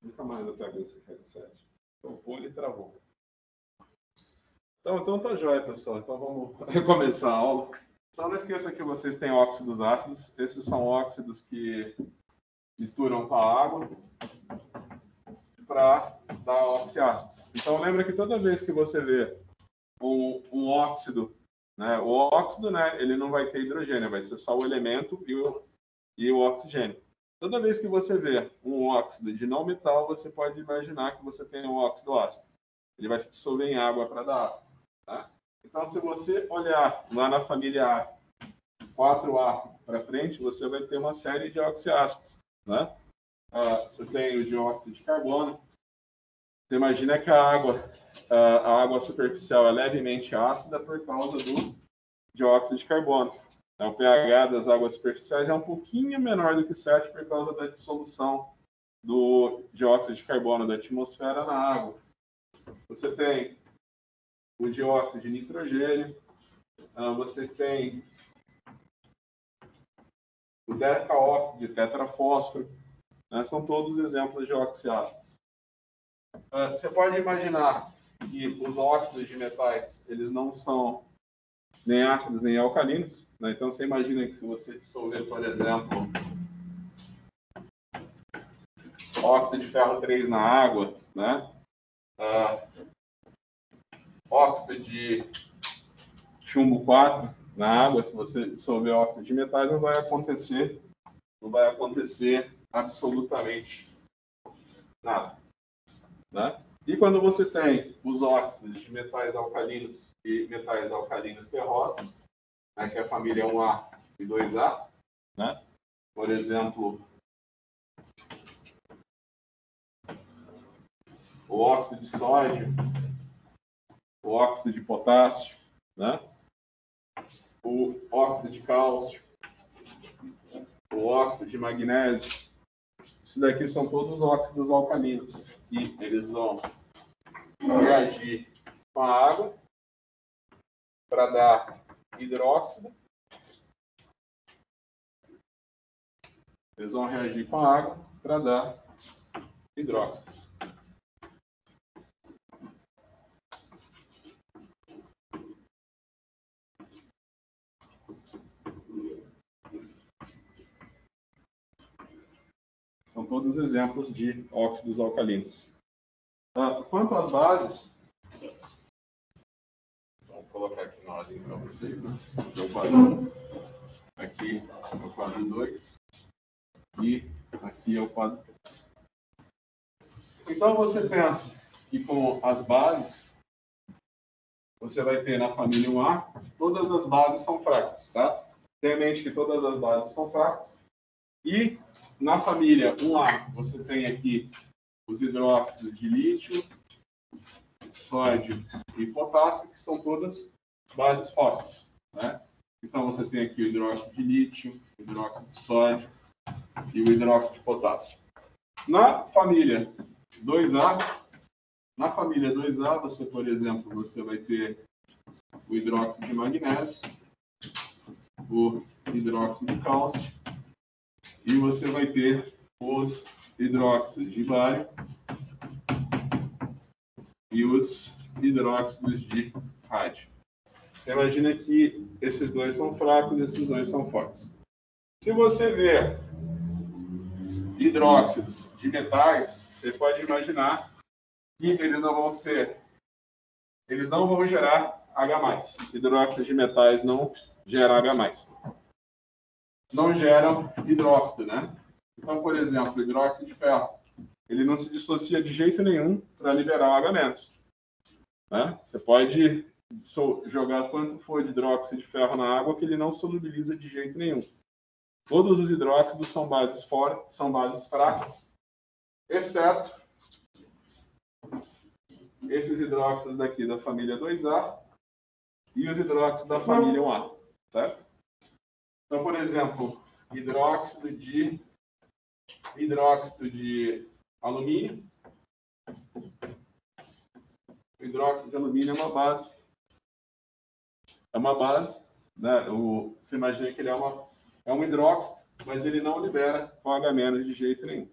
Nunca mais eu pego esse headset. Então, ele travou. Então tá jóia, pessoal. Então vamos recomeçar a aula. Então não esqueça que vocês têm óxidos ácidos. Esses são óxidos que misturam com a água para dar oxiácidos. Então lembra que toda vez que você vê um óxido, né, o óxido, né, ele não vai ter hidrogênio, vai ser só o elemento e o oxigênio. Toda vez que você vê um óxido de não metal, você pode imaginar que você tem um óxido ácido. Ele vai se dissolver em água para dar ácido. Tá? Então, se você olhar lá na família A, 4A para frente, você vai ter uma série de oxiácidos. Né? Você tem o dióxido de carbono. Você imagina que a água superficial é levemente ácida por causa do dióxido de carbono. O pH das águas superficiais é um pouquinho menor do que 7 por causa da dissolução do dióxido de carbono da atmosfera na água. Você tem o dióxido de nitrogênio, vocês têm o decaóxido de tetrafósforo, né? São todos exemplos de oxiácidos. Você pode imaginar que os óxidos de metais, eles não são nem ácidos nem alcalinos, né? Então você imagina que se você dissolver, por exemplo, óxido de ferro 3 na água, né? Óxido de chumbo 4 na água, se você dissolver óxido de metais, não vai acontecer absolutamente nada, né? E quando você tem os óxidos de metais alcalinos e metais alcalinos terrosos, né, que é a família 1A e 2A, né? Por exemplo, o óxido de sódio, o óxido de potássio, né? O óxido de cálcio, o óxido de magnésio. Esses daqui são todos óxidos alcalinos e eles vão reagir com a água para dar hidróxido. Eles vão reagir com a água para dar hidróxido. São todos exemplos de óxidos alcalinos. Quanto às bases, vamos colocar aqui na ordem para vocês, né? Aqui é o quadro 1, aqui é o quadro 2 e aqui é o quadro 3. Então você pensa que com as bases, você vai ter na família 1A, todas as bases são fracas, tá? Tenha em mente que todas as bases são fracas. E na família 1A, você tem aqui os hidróxidos de lítio, sódio e potássio, que são todas bases fortes, né? Então você tem aqui o hidróxido de lítio, o hidróxido de sódio e o hidróxido de potássio. Na família 2A, você, por exemplo, você vai ter o hidróxido de magnésio, o hidróxido de cálcio e você vai ter os hidróxidos de bário e os hidróxidos de rádio. Você imagina que esses dois são fracos e esses dois são fortes. Se você ver hidróxidos de metais, você pode imaginar que eles não vão gerar H+. Hidróxidos de metais não geram H+. Não geram hidróxido, né? Então, por exemplo, o hidróxido de ferro, ele não se dissocia de jeito nenhum para liberar o H-. Né? Você pode jogar quanto for de hidróxido de ferro na água que ele não solubiliza de jeito nenhum. Todos os hidróxidos são bases fracas, exceto esses hidróxidos daqui da família 2A e os hidróxidos da família 1A, certo? Então, por exemplo, hidróxido de alumínio. O hidróxido de alumínio é uma base, né? Você imagina que ele é um hidróxido, mas ele não libera o H- de jeito nenhum.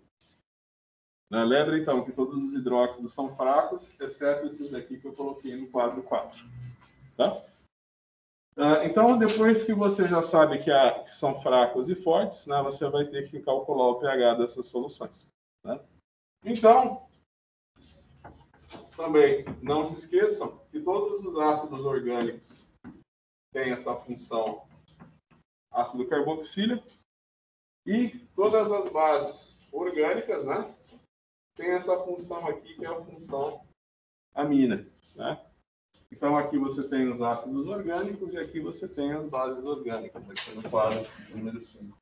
Né? Lembra, então, que todos os hidróxidos são fracos, exceto esses daqui que eu coloquei no quadro 4. Tá? Então, depois que você já sabe que são fracos e fortes, né, você vai ter que calcular o pH dessas soluções. Né? Então, também não se esqueçam que todos os ácidos orgânicos têm essa função ácido carboxílico e todas as bases orgânicas, né, têm essa função aqui, que é a função amina. Né? Então, aqui você tem os ácidos orgânicos e aqui você tem as bases orgânicas, aqui no quadro número 5.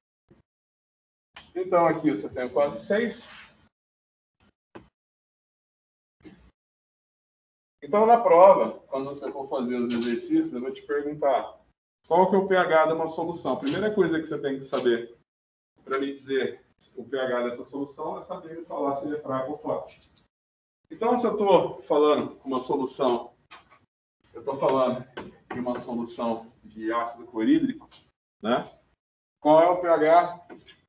Então, aqui você tem o quadro 6. Então, na prova, quando você for fazer os exercícios, eu vou te perguntar qual que é o pH de uma solução. A primeira coisa que você tem que saber para me dizer o pH dessa solução é saber me falar se ele é fraco ou forte. Então, se eu estou falando uma solução, eu estou falando de uma solução de ácido clorídrico, né? Qual é o pH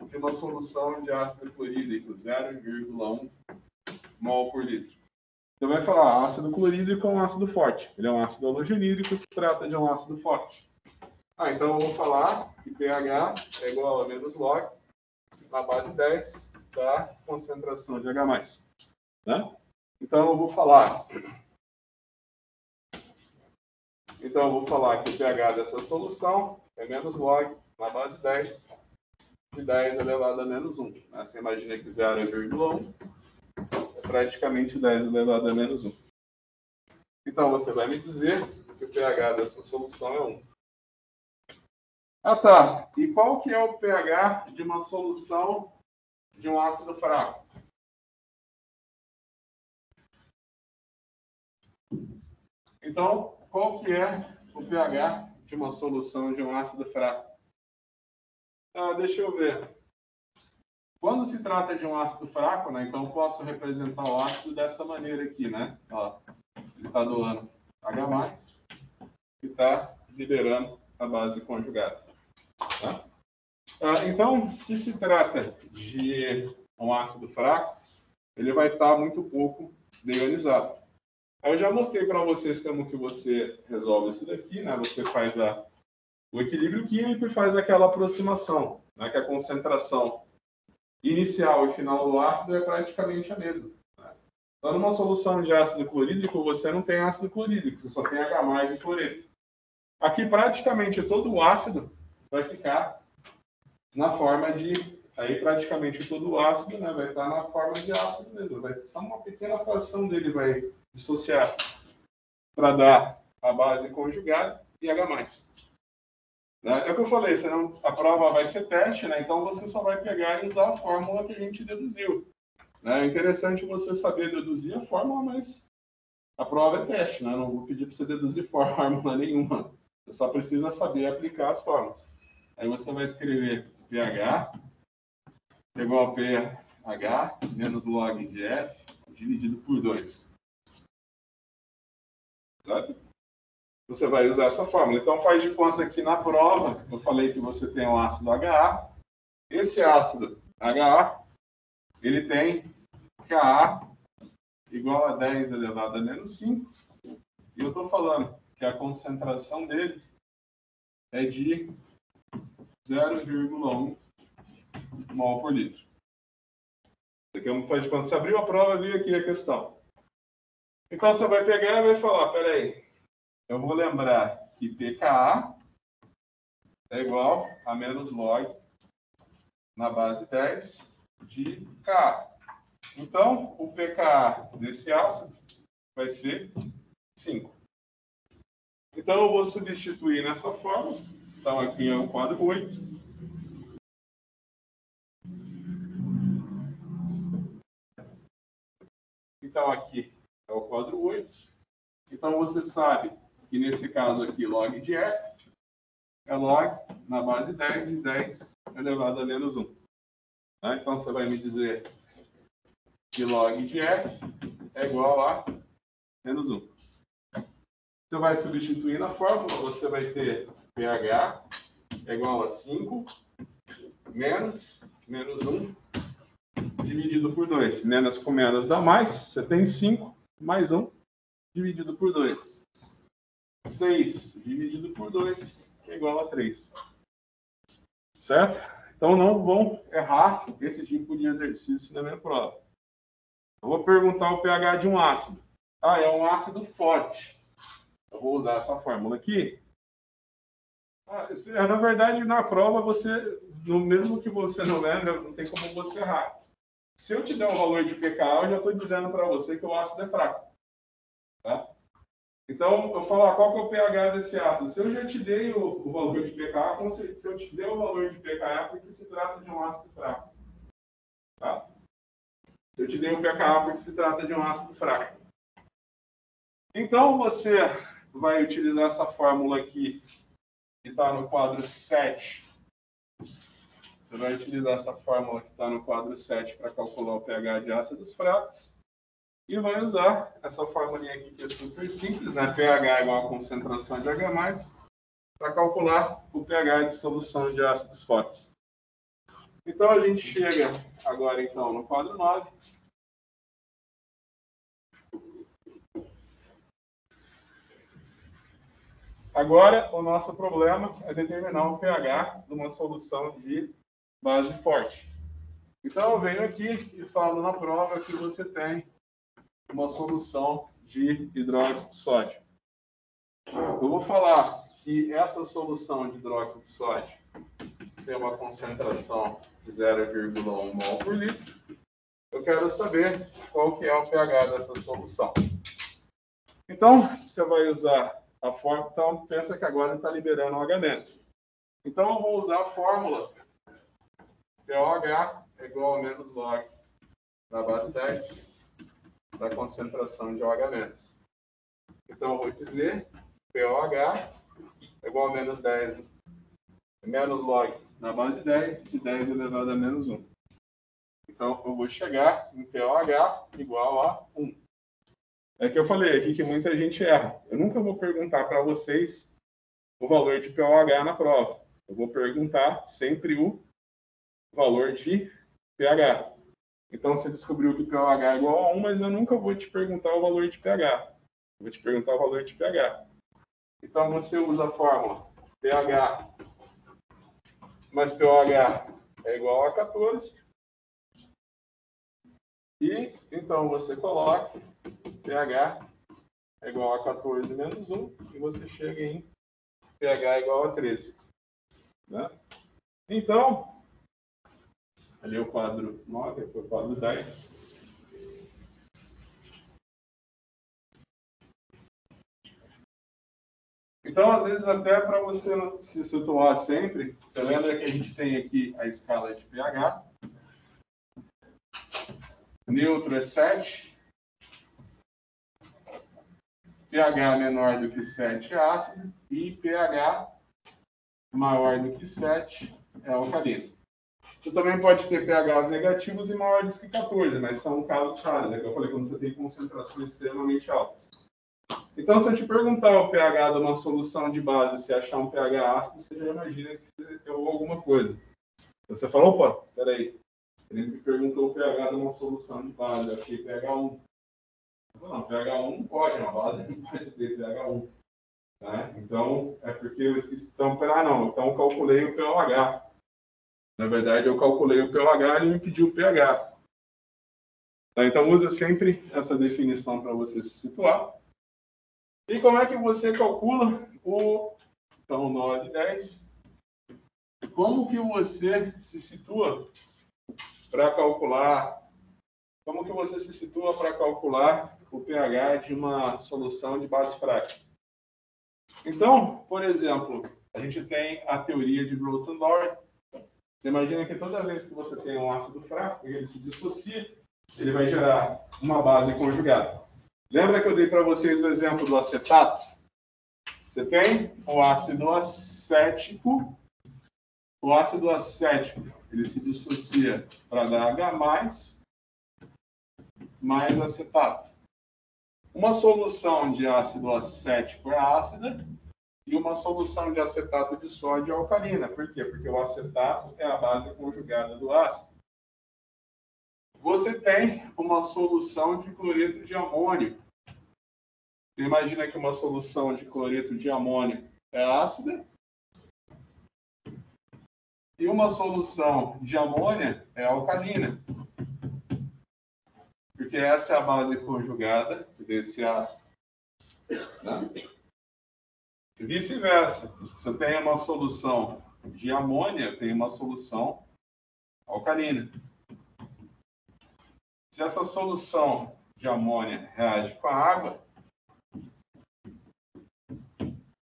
de uma solução de ácido clorídrico? 0,1 mol por litro. Você vai falar, ácido clorídrico é um ácido forte. Ele é um ácido halogenídrico, se trata de um ácido forte. Então eu vou falar que pH é igual a menos log na base 10 da concentração de H+. Né? Então eu vou falar que o pH dessa solução é menos log na base 10 de 10 elevado a menos 1. Né? Você imagina que 0,1 é praticamente 10 elevado a menos 1. Então você vai me dizer que o pH dessa solução é 1. Ah, tá. E qual que é o pH de uma solução de um ácido fraco? Então, qual que é o pH de uma solução de um ácido fraco? Deixa eu ver. Quando se trata de um ácido fraco, né, então eu posso representar o ácido dessa maneira aqui, né? Ó, ele está doando H+, e está liberando a base conjugada. Tá? Então, se se trata de um ácido fraco, ele vai estar muito pouco deionizado. Eu já mostrei para vocês como que você resolve isso daqui, né? Você faz o equilíbrio químico e faz aquela aproximação, né? Que a concentração inicial e final do ácido é praticamente a mesma. Né? Então, numa solução de ácido clorídrico, você não tem ácido clorídrico, você só tem H+ e cloreto. Aqui, praticamente todo o ácido vai ficar na forma de... Aí, praticamente todo o ácido, né, vai estar na forma de ácido mesmo. Só uma pequena fração dele vai dissociar para dar a base conjugada e H+. Né? É o que eu falei, senão a prova vai ser teste, né? Então você só vai pegar e usar a fórmula que a gente deduziu. Né? É interessante você saber deduzir a fórmula, mas a prova é teste, né? Não vou pedir para você deduzir fórmula nenhuma. Você só precisa saber aplicar as fórmulas. Aí você vai escrever pH igual a pH menos log de F dividido por 2. Sabe? Você vai usar essa fórmula. Então, faz de conta que na prova, eu falei que você tem um ácido HA. Esse ácido HA, ele tem Ka igual a 10 elevado a menos 5. E eu estou falando que a concentração dele é de 0,1 mol por litro. Isso aqui é um faz de conta. Você abriu a prova, viu aqui a questão. Então, você vai pegar e vai falar, peraí, eu vou lembrar que pKa é igual a menos log na base 10 de Ka. Então, o pKa desse ácido vai ser 5. Então, eu vou substituir nessa forma. Então, aqui é o quadro 8. Então, aqui é o quadro 8. Então, você sabe que nesse caso aqui, log de F é log na base 10 de 10 elevado a menos 1. Tá? Então, você vai me dizer que log de F é igual a menos 1. Você vai substituir na fórmula, você vai ter pH é igual a 5 menos 1 dividido por 2. Menos com menos dá mais. Você tem 5 mais 1 dividido por 2. 6 dividido por 2, que é igual a 3. Certo? Então não vão errar esse tipo de exercício na minha prova. Eu vou perguntar o pH de um ácido. Ah, é um ácido forte. Eu vou usar essa fórmula aqui. Na verdade, na prova, mesmo que você não lembre, não tem como você errar. Se eu te der um valor de pKa, eu já estou dizendo para você que o ácido é fraco. Tá? Então, eu falo, qual que é o pH desse ácido? Se eu já te dei o valor de pKa, se eu te der o valor de pKa, é porque se trata de um ácido fraco. Tá? Se eu te dei o pKa, porque se trata de um ácido fraco. Então, você vai utilizar essa fórmula aqui, que está no quadro 7. Você vai utilizar essa fórmula que está no quadro 7 para calcular o pH de ácidos fracos. E vai usar essa fórmula aqui, que é super simples, né? pH é igual a concentração de H+, para calcular o pH de solução de ácidos fortes. Então, a gente chega agora, então, no quadro 9. Agora, o nosso problema é determinar o pH de uma solução de base forte. Então, eu venho aqui e falo na prova que você tem uma solução de hidróxido de sódio. Eu vou falar que essa solução de hidróxido de sódio tem uma concentração de 0,1 mol por litro. Eu quero saber qual que é o pH dessa solução. Então, você vai usar a fórmula. Então, pensa que agora está liberando o H-. Então, eu vou usar a fórmula pOH é igual a menos log da base 10 da concentração de OH-. Então, eu vou dizer pOH é igual a menos 10, menos log na base 10 de 10 elevado a menos 1. Então, eu vou chegar em pOH igual a 1. É que eu falei aqui que muita gente erra. Eu nunca vou perguntar para vocês o valor de pOH na prova. Eu vou perguntar sempre o valor de pH. Então, você descobriu que pOH é igual a 1, mas eu nunca vou te perguntar o valor de pH. Eu vou te perguntar o valor de pH. Então, você usa a fórmula pH mais pOH é igual a 14. E, então, você coloca pH é igual a 14 menos 1 e você chega em pH igual a 13. Né? Então, ali é o quadro 9, aqui é o quadro 10. Então, às vezes, até para você se situar sempre, você lembra que a gente tem aqui a escala de pH. Neutro é 7. pH menor do que 7 é ácido. E pH maior do que 7 é alcalino. Você também pode ter pHs negativos e maiores que 14, mas são casos raros, né? Que eu falei, quando você tem concentrações extremamente altas. Então, se eu te perguntar o pH de uma solução de base, se achar um pH ácido, você já imagina que você tem alguma coisa. Então, você fala, opa, peraí, ele me perguntou o pH de uma solução de base, eu achei pH 1. Não, pH 1 não pode, uma base não pode ter pH 1. Né? Então, é porque eu esqueci. Então, não, então eu calculei o pOH. Na verdade, eu calculei o pOH e ele me pediu o pH. Tá? Então, usa sempre essa definição para você se situar. E como é que você calcula o... Então, 9, 10. Como que você se situa para calcular... Como que você se situa para calcular o pH de uma solução de base fraca? Então, por exemplo, a gente tem a teoria de Rosenthal. Você imagina que toda vez que você tem um ácido fraco e ele se dissocia, ele vai gerar uma base conjugada. Lembra que eu dei para vocês o exemplo do acetato? Você tem o ácido acético. O ácido acético, ele se dissocia para dar H+, mais acetato. Uma solução de ácido acético é ácida e uma solução de acetato de sódio é alcalina. Por quê? Porque o acetato é a base conjugada do ácido. você tem uma solução de cloreto de amônio. Você imagina que uma solução de cloreto de amônio é ácida e uma solução de amônia é alcalina. Porque essa é a base conjugada desse ácido. Né? Vice-versa. Se eu tenho uma solução de amônia, eu tenho uma solução alcalina. Se essa solução de amônia reage com a água,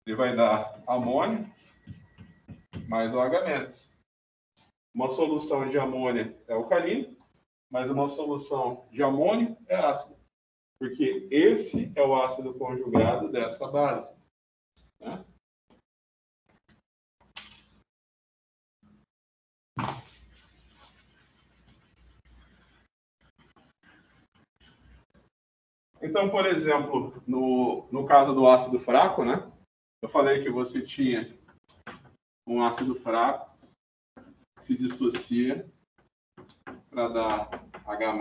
ele vai dar amônio mais OH-. Uma solução de amônia é alcalina, mas uma solução de amônio é ácida. Porque esse é o ácido conjugado dessa base. Né? Então, por exemplo, no caso do ácido fraco, né? Eu falei que você tinha um ácido fraco que se dissocia para dar H+,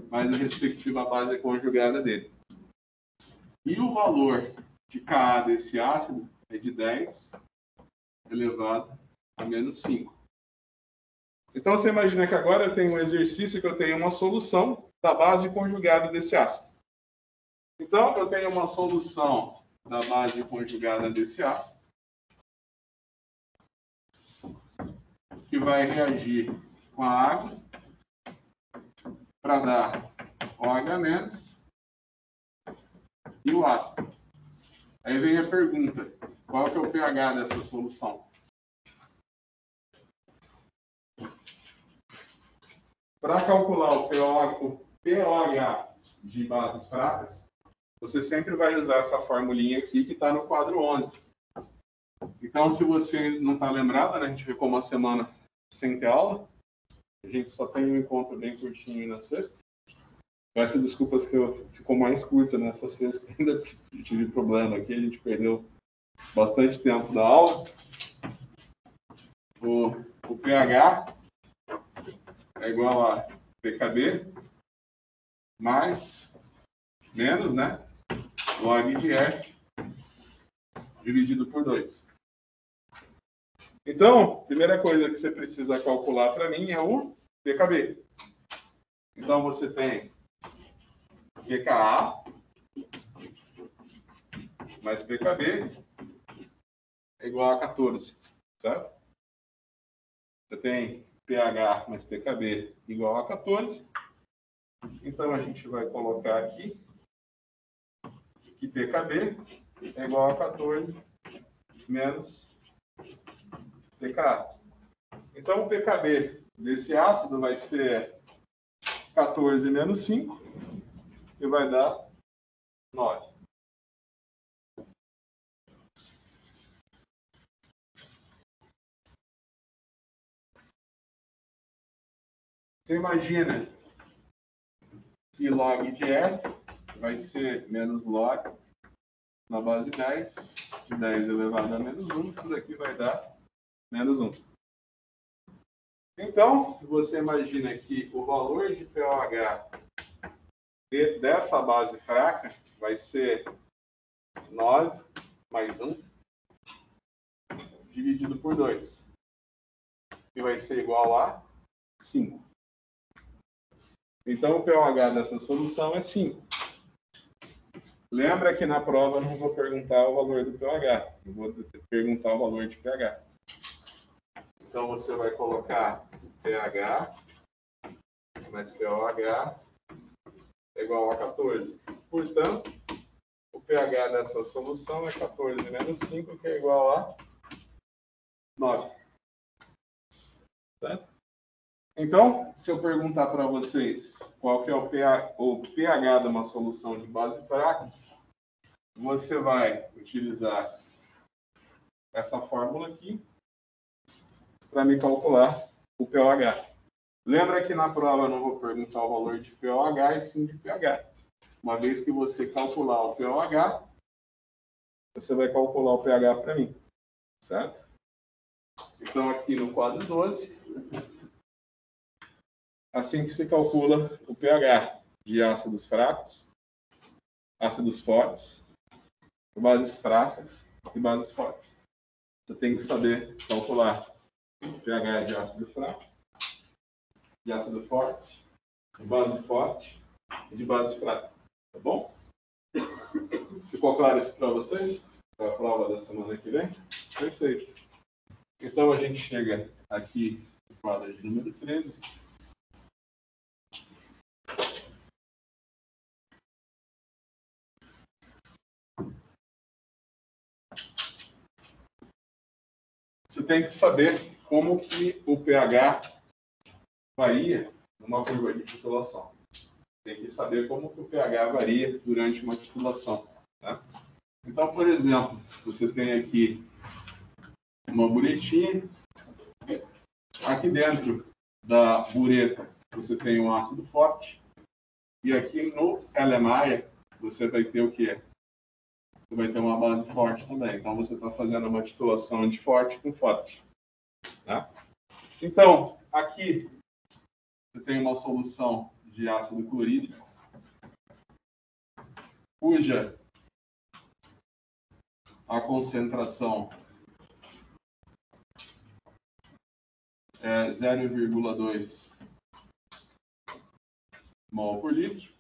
mais a respectiva base conjugada dele. E o valor de Ka desse ácido é de 10 elevado a menos 5. Então, você imagina que agora eu tenho um exercício que eu tenho uma solução da base conjugada desse ácido. Então, eu tenho uma solução da base conjugada desse ácido que vai reagir com a água para dar OH- e o ácido. Aí vem a pergunta, qual que é o pH dessa solução? Para calcular o pOH de bases fracas, você sempre vai usar essa formulinha aqui que está no quadro 11. Então, se você não está lembrado, né, a gente ficou uma semana sem ter aula, a gente só tem um encontro bem curtinho na sexta. Peço desculpas que ficou mais curta nessa sexta ainda, porque eu tive problema aqui, a gente perdeu bastante tempo da aula. O pH é igual a pKb mais, menos, né? Log de F dividido por 2. Então, a primeira coisa que você precisa calcular para mim é o pKb. Então, você tem pKa mais pKb é igual a 14, certo? Você tem pH mais pKb igual a 14. Então, a gente vai colocar aqui que pKb é igual a 14 menos pKa. Então, o pKb desse ácido vai ser 14 menos 5, que vai dar 9. Você imagina que log de F vai ser menos log na base 10, de 10 elevado a menos 1, isso daqui vai dar menos 1. Então, você imagina que o valor de pOH dessa base fraca vai ser 9 mais 1 dividido por 2, que vai ser igual a 5. Então, o pOH dessa solução é 5. Lembra que na prova eu não vou perguntar o valor do pOH, eu vou perguntar o valor de pH. Então, você vai colocar pH mais pOH é igual a 14. Portanto, o pH dessa solução é 14 menos 5, que é igual a 9. Certo? Então, se eu perguntar para vocês qual que é o pH de uma solução de base fraca, você vai utilizar essa fórmula aqui para me calcular o pOH. Lembra que na prova eu não vou perguntar o valor de pOH e sim de pH. Uma vez que você calcular o pOH, você vai calcular o pH para mim. Certo? Então, aqui no quadro 12, assim que se calcula o pH de ácidos fracos, ácidos fortes, bases fracas e bases fortes. Você tem que saber calcular o pH de ácido fraco, de ácido forte, de base forte e de base fraca. Tá bom? Ficou claro isso para vocês? Para a prova da semana que vem? Perfeito. Então a gente chega aqui no quadro de número 13. Você tem que saber como que o pH varia numa curva de titulação. Tem que saber como que o pH varia durante uma titulação. Tá? Então, por exemplo, você tem aqui uma buretinha. Aqui dentro da bureta você tem um ácido forte. E aqui no LMAIA você vai ter o quê? Você vai ter uma base forte também. Então você está fazendo uma titulação de forte com forte. Tá? Então, aqui você tem uma solução de ácido clorídrico, cuja a concentração é 0,2 mol por litro.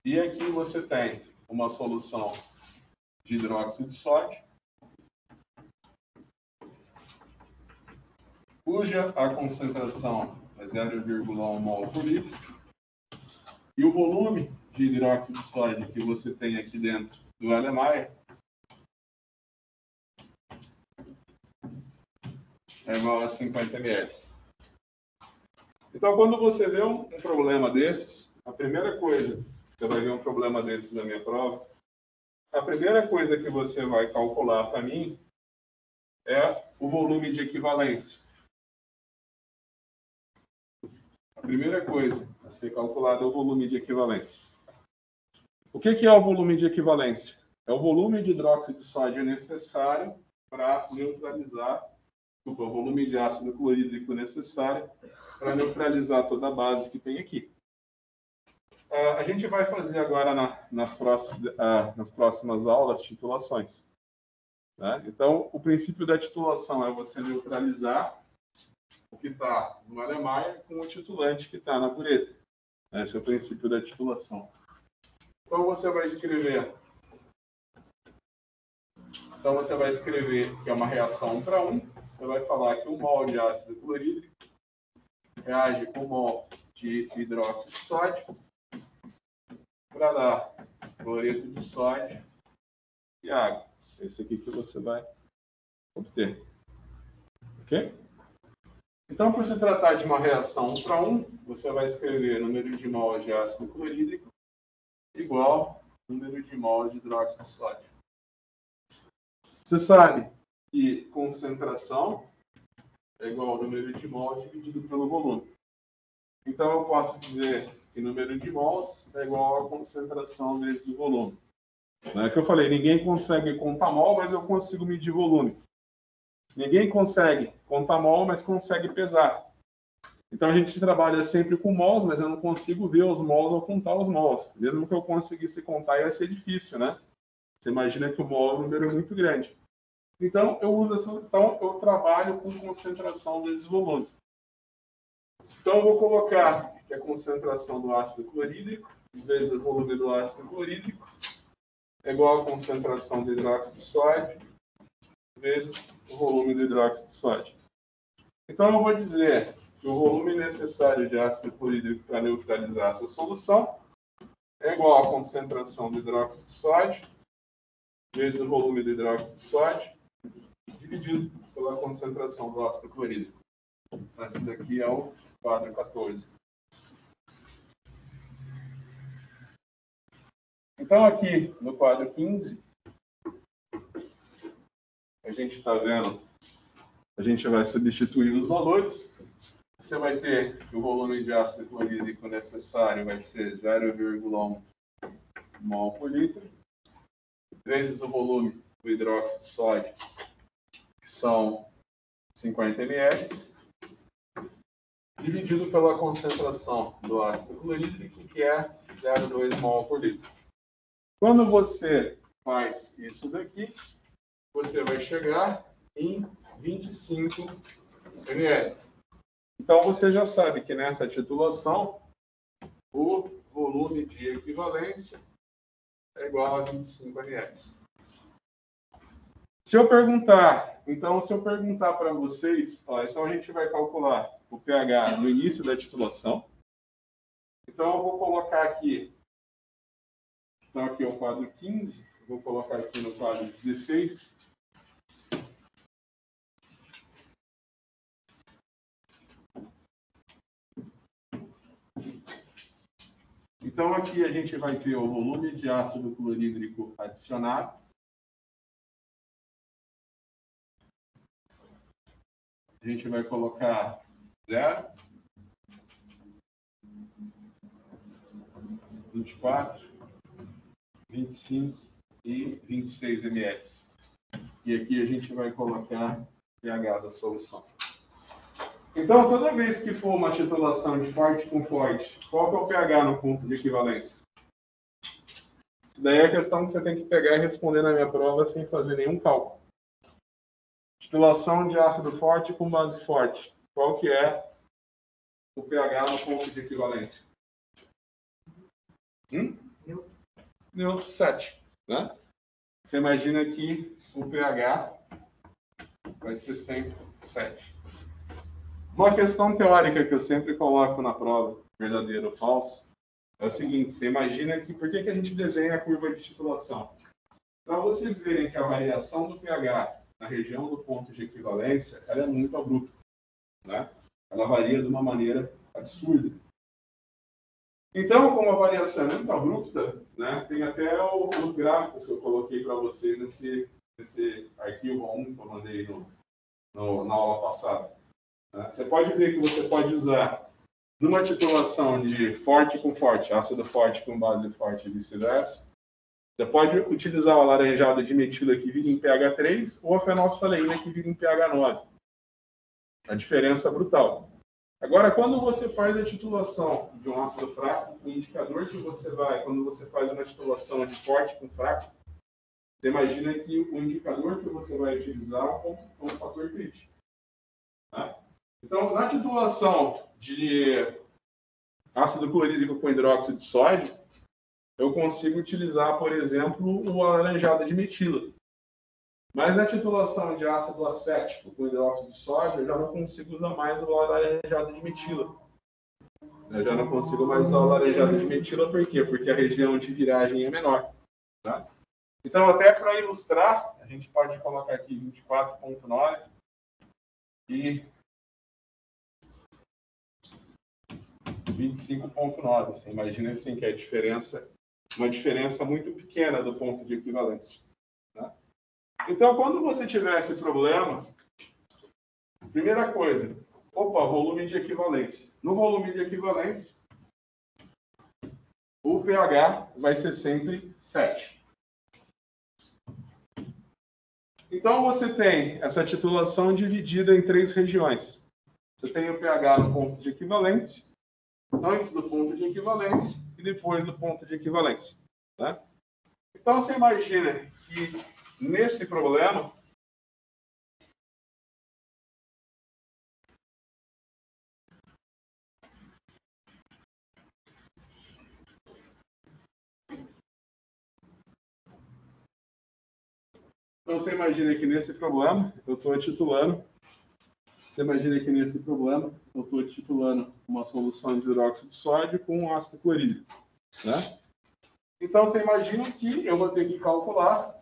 E aqui você tem uma solução de hidróxido de sódio, cuja a concentração é 0,1 mol por litro. E o volume de hidróxido de sódio que você tem aqui dentro do LMAIA é igual a 50 ml. Então, quando você vê um problema desses, a primeira coisa, você vai ver um problema desses na minha prova, a primeira coisa que você vai calcular para mim é o volume de equivalência. A primeira coisa a ser calculada é o volume de equivalência. O que é o volume de equivalência? É o volume de hidróxido de sódio necessário para neutralizar, o volume de ácido clorídrico necessário para neutralizar toda a base que tem aqui. A gente vai fazer agora nas próximas aulas titulações. Né? Então, o princípio da titulação é você neutralizar o que está no LMAIA com o titulante que está na bureta. Esse é o princípio da titulação. Então, você vai escrever que é uma reação 1 para 1. Você vai falar que 1 mol de ácido clorídrico reage com 1 mol de hidróxido de sódio para dar cloreto de sódio e água. Esse aqui que você vai obter. Ok? Então, por se tratar de uma reação 1 para 1, você vai escrever número de mol de ácido clorídrico igual número de mol de hidróxido de sódio. Você sabe que concentração é igual ao número de mols dividido pelo volume. Então, eu posso dizer que número de mols é igual a concentração vezes o volume. Não é que eu falei, ninguém consegue contar mol, mas eu consigo medir volume. Ninguém consegue contar mol, mas consegue pesar. Então, a gente trabalha sempre com mols, mas eu não consigo ver os mols ou contar os mols. Mesmo que eu conseguisse contar, ia ser difícil, né? Você imagina que o mol é um número muito grande. Então, eu trabalho com concentração vezes volume. Então, eu vou colocar que a concentração do ácido clorídrico vezes o volume do ácido clorídrico é igual à concentração do hidróxido de sódio vezes o volume do hidróxido de sódio. Então, eu vou dizer que o volume necessário de ácido clorídrico para neutralizar essa solução é igual à concentração do hidróxido de sódio vezes o volume do hidróxido de sódio dividido pela concentração do ácido clorídrico. Esse daqui é o quadro 14. Então, aqui no quadro 15, a gente está vendo, a gente vai substituir os valores. Você vai ter que o volume de ácido clorídrico necessário vai ser 0,1 mol por litro, vezes o volume do hidróxido de sódio, que são 50 ml, dividido pela concentração do ácido clorídrico, que é 0,2 mol por litro. Quando você faz isso daqui, você vai chegar em 25 ml. Então, você já sabe que nessa titulação, o volume de equivalência é igual a 25 ml. Se eu perguntar para vocês, então a gente vai calcular o pH no início da titulação. Então, eu vou colocar aqui, então aqui é o quadro 15, eu vou colocar aqui no quadro 16. Então, aqui a gente vai ter o volume de ácido clorídrico adicionado. A gente vai colocar 0, 24, 25 e 26 ml. E aqui a gente vai colocar o pH da solução. Então, toda vez que for uma titulação de forte com forte, qual que é o pH no ponto de equivalência? Isso daí é a questão que você tem que pegar e responder na minha prova sem fazer nenhum cálculo. Titulação de ácido forte com base forte. Qual que é o pH no ponto de equivalência? Neutro 7. Né? Você imagina que o pH vai ser sempre 7. Uma questão teórica que eu sempre coloco na prova, verdadeiro ou falso, é o seguinte: você imagina que por que a gente desenha a curva de titulação? Para vocês verem que a variação do pH na região do ponto de equivalência, ela é muito abrupta, né? Ela varia de uma maneira absurda. Então, como a variação é muito abrupta, né, tem até os gráficos que eu coloquei para vocês nesse arquivo 1 que eu mandei na aula passada. Né? Você pode ver que você pode usar numa titulação de forte com forte, ácido forte com base forte e vice-versa. Você pode utilizar o alaranjado de metila que vira em pH 3 ou a fenolftaleína que vira em pH 9. A diferença é brutal. Agora, quando você faz a titulação de um ácido fraco, o indicador que você vai, quando você faz uma titulação de forte com fraco, você imagina que o indicador que você vai utilizar é um fator crítico. Tá? Então, na titulação de ácido clorídrico com hidróxido de sódio, eu consigo utilizar, por exemplo, o alaranjado de metila. Mas na titulação de ácido acético com hidróxido de sódio, eu já não consigo usar mais o alaranjado de metila. Eu já não consigo mais usar o alaranjado de metila, por quê? Porque a região de viragem é menor. Tá? Então, até para ilustrar, a gente pode colocar aqui 24,9 e 25,9. Você imagina assim que a diferença, uma diferença muito pequena do ponto de equivalência. Tá? Então, quando você tiver esse problema, primeira coisa, volume de equivalência. No volume de equivalência, o pH vai ser sempre 7. Então, você tem essa titulação dividida em 3 regiões. Você tem o pH no ponto de equivalência, antes do ponto de equivalência e depois do ponto de equivalência. Né? Então, você imagina que nesse problema, eu estou titulando. Você imagina que nesse problema eu estou titulando uma solução de hidróxido de sódio com ácido clorídrico. Né? Então, você imagina que eu vou ter que calcular.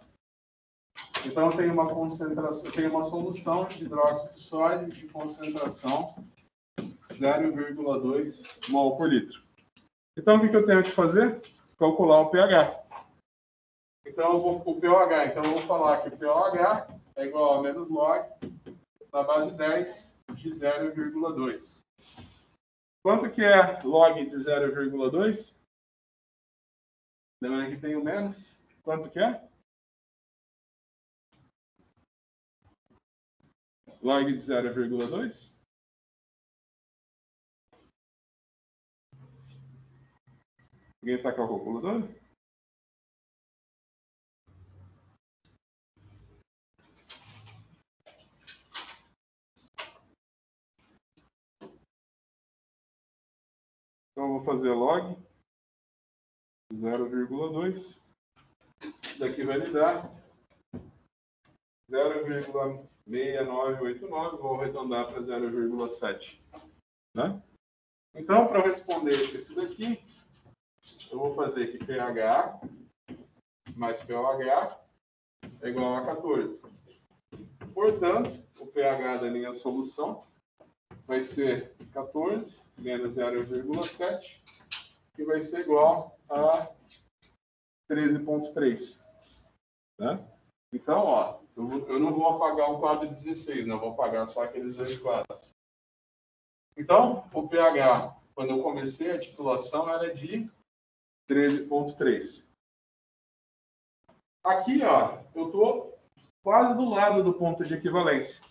Então, eu tenho uma concentração, tenho uma solução de hidróxido de sódio de concentração 0,2 mol por litro. Então, o que eu tenho que fazer? Calcular o pH. Então, o pOH. Então, eu vou falar que o pOH é igual a menos log na base 10 de 0,2. Quanto que é log de 0,2? Lembrando que tem o menos. Quanto que é? log de 0,2. Alguém está com a calculadora? Então, eu vou fazer log 0,2. Isso daqui vai me dar 0,6989. Vou arredondar para 0,7. Né? Então, para responder esse daqui, eu vou fazer que pH mais pOH é igual a 14. Portanto, o pH da minha solução vai ser 14 menos 0,7, que vai ser igual a 13,3. Né? Então, ó, eu não vou apagar o quadro 16, não, vou apagar só aqueles dois quadros. Então, o pH, quando eu comecei a titulação, era de 13,3. Aqui, ó, eu estou quase do lado do ponto de equivalência.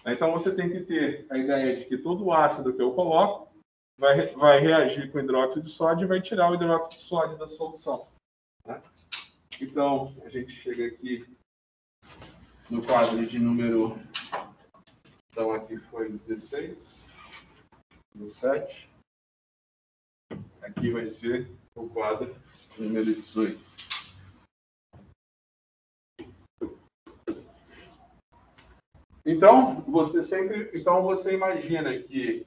Então, você tem que ter a ideia de que todo o ácido que eu coloco vai reagir com hidróxido de sódio e vai tirar o hidróxido de sódio da solução. Né? Então, a gente chega aqui no quadro de número... Então, aqui foi 16, 17. Aqui vai ser o quadro número 18. Então, você imagina que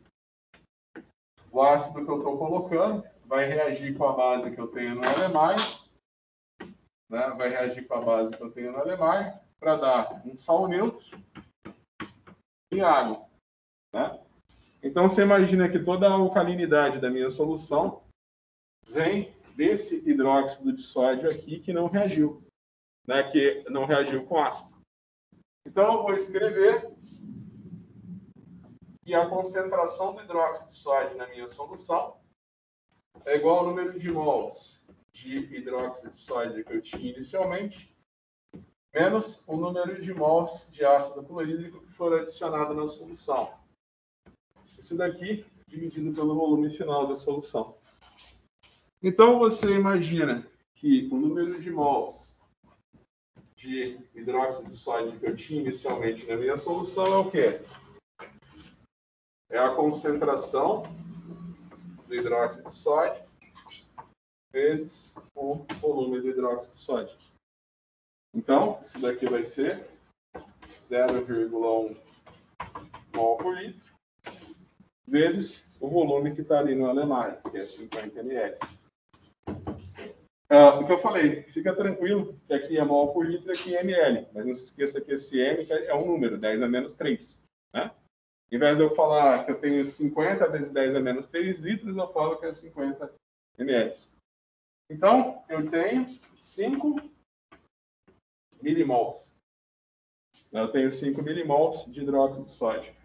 o ácido que eu estou colocando vai reagir com a base que eu tenho no Alemar, né? Vai reagir com a base que eu tenho no Alemar para dar um sal neutro e água. Né? Então, você imagina que toda a alcalinidade da minha solução vem desse hidróxido de sódio aqui que não reagiu, né? Que não reagiu com ácido. Então, eu vou escrever que a concentração do hidróxido de sódio na minha solução é igual ao número de mols de hidróxido de sódio que eu tinha inicialmente, menos o número de mols de ácido clorídrico que for adicionado na solução. Isso daqui dividido pelo volume final da solução. Então, você imagina que o número de mols de hidróxido de sódio que eu tinha inicialmente na minha solução é o quê? É a concentração do hidróxido de sódio vezes o volume do hidróxido de sódio. Então, isso daqui vai ser 0,1 mol por litro vezes o volume que está ali no Alemar, que é 50 ml. O que eu falei, fica tranquilo que aqui é mol por litro e aqui é ml, mas não se esqueça que esse m é um número, 10 a menos 3. Né? Em vez de eu falar que eu tenho 50 vezes 10 a menos 3 litros, eu falo que é 50 ml. Então, eu tenho 5 milimols. Eu tenho 5 milimols de hidróxido de sódio.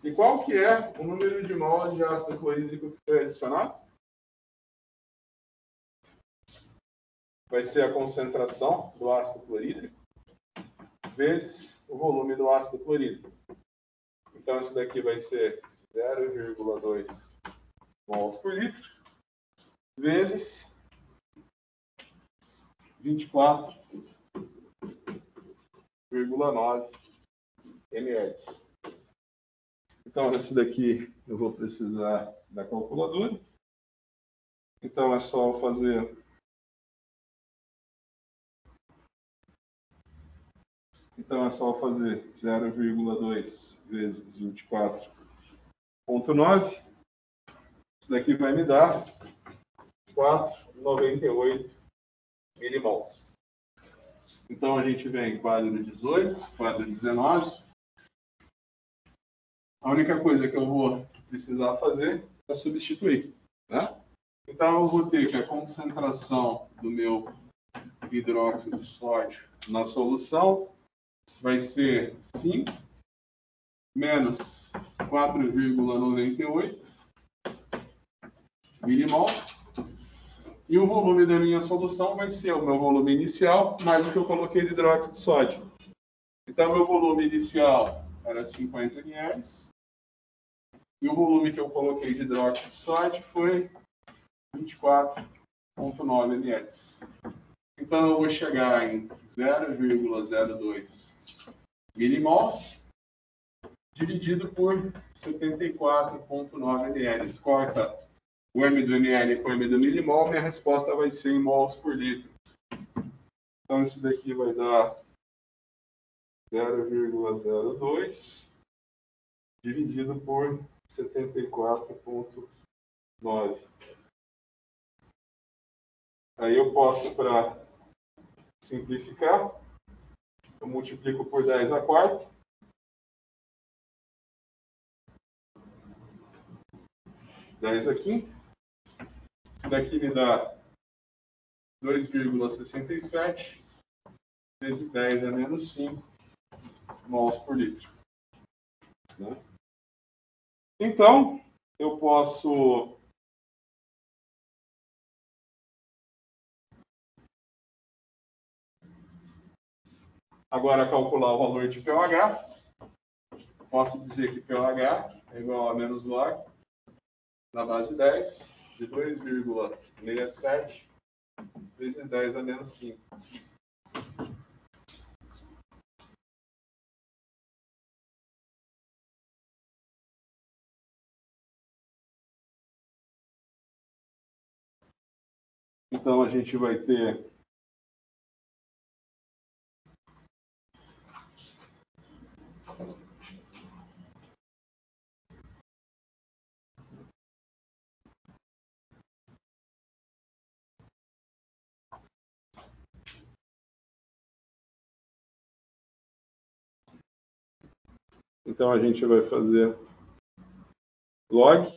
E qual que é o número de mols de ácido clorídrico que foi adicionado? Vai ser a concentração do ácido clorídrico vezes o volume do ácido clorídrico. Então, isso daqui vai ser 0,2 mols por litro vezes 24,9 ml. Então, esse daqui eu vou precisar da calculadora. Então, é só eu fazer... Então, é só fazer 0,2 vezes 24,9. Isso daqui vai me dar 4,98 milimols. Então, a gente vem quadro 18, quadro 19. A única coisa que eu vou precisar fazer é substituir. Né? Então, eu vou ter que a concentração do meu hidróxido de sódio na solução vai ser 5 menos 4,98 milimols. E o volume da minha solução vai ser o meu volume inicial mais o que eu coloquei de hidróxido de sódio. Então, meu volume inicial era 50 ml. E o volume que eu coloquei de hidróxido de sódio foi 24,9 ml. Então, eu vou chegar em 0,02 milimols dividido por 74,9 ml. Corta o M do ml com o M do milimol, minha resposta vai ser em mols por litro. Então, isso daqui vai dar 0,02 dividido por 74,9. Aí eu posso, para simplificar, eu multiplico por 10 a quarta. Aqui. Isso daqui me dá 2,67 vezes 10 a menos 5 mols por litro. Né? Então, eu posso agora calcular o valor de pH. Posso dizer que pH é igual a menos log na base 10 de 2,67 vezes 10 a menos 5. Então, a gente vai ter fazer log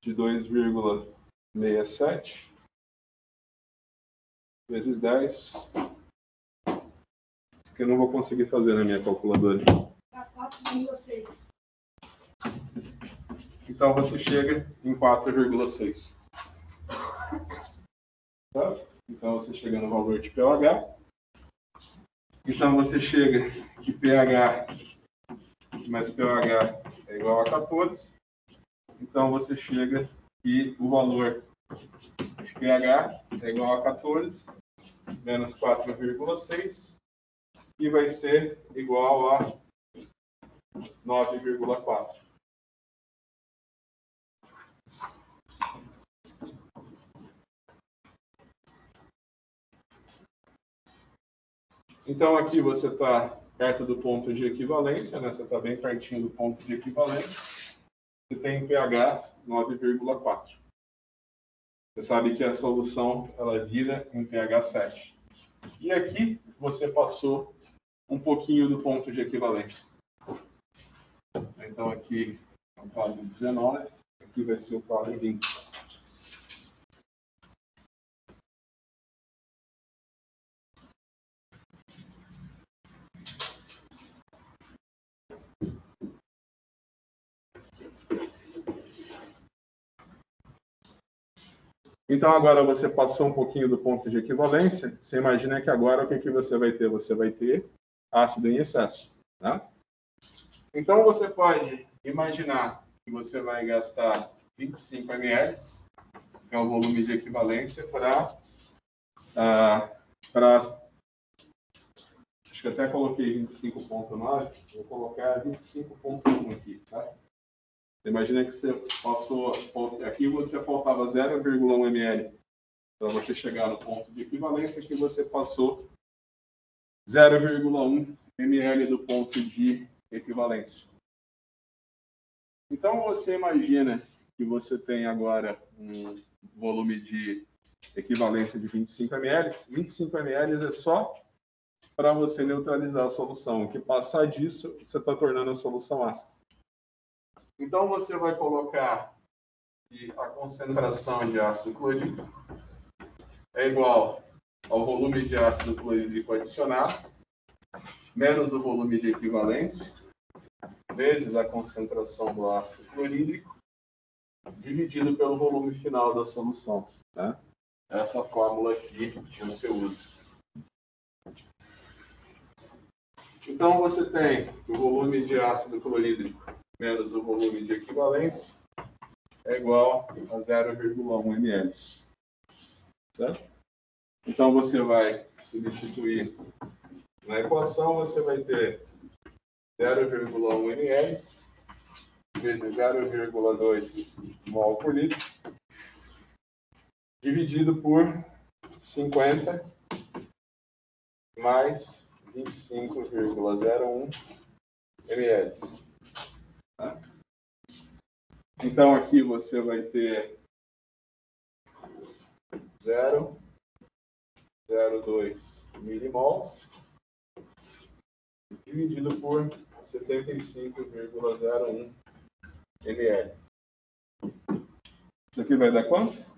de 2,67 vezes 10, que eu não vou conseguir fazer na minha calculadora. 4,6. Então, você chega em 4,6. Tá? Então, você chega no valor de pH. Então, você chega que pH mais pH é igual a 14. Então, você chega que o valor de pH é igual a 14 menos 4,6 e vai ser igual a 9,4. Então, aqui você está perto do ponto de equivalência, né? Você está bem pertinho do ponto de equivalência. Você tem pH 9,4. Você sabe que a solução ela vira em pH 7. E aqui você passou um pouquinho do ponto de equivalência. Então, aqui é o quadro 19, aqui vai ser o quadro 20. Então, agora você passou um pouquinho do ponto de equivalência. Você imagina que agora o que você vai ter? Você vai ter ácido em excesso. Né? Então, você pode imaginar que você vai gastar 25 ml, que é o volume de equivalência, para acho que até coloquei 25,9, vou colocar 25,1 aqui. Tá? Imagina que você passou, aqui você faltava 0,1 ml para você chegar no ponto de equivalência, que você passou 0,1 ml do ponto de equivalência. Então, você imagina que você tem agora um volume de equivalência de 25 ml. 25 ml é só para você neutralizar a solução. O que passar disso, você está tornando a solução ácida. Então, você vai colocar que a concentração de ácido clorídrico é igual ao volume de ácido clorídrico adicionado, menos o volume de equivalência, vezes a concentração do ácido clorídrico, dividido pelo volume final da solução. Né? Essa fórmula aqui que você usa. Então, você tem o volume de ácido clorídrico menos o volume de equivalência é igual a 0,1 ml. Certo? Então, você vai substituir na equação, você vai ter 0,1 ml vezes 0,2 mol por litro, dividido por 50 mais 25,01 ml. Tá? Então, aqui você vai ter 0,02 milimols dividido por 75,01 ml. Isso aqui vai dar quanto?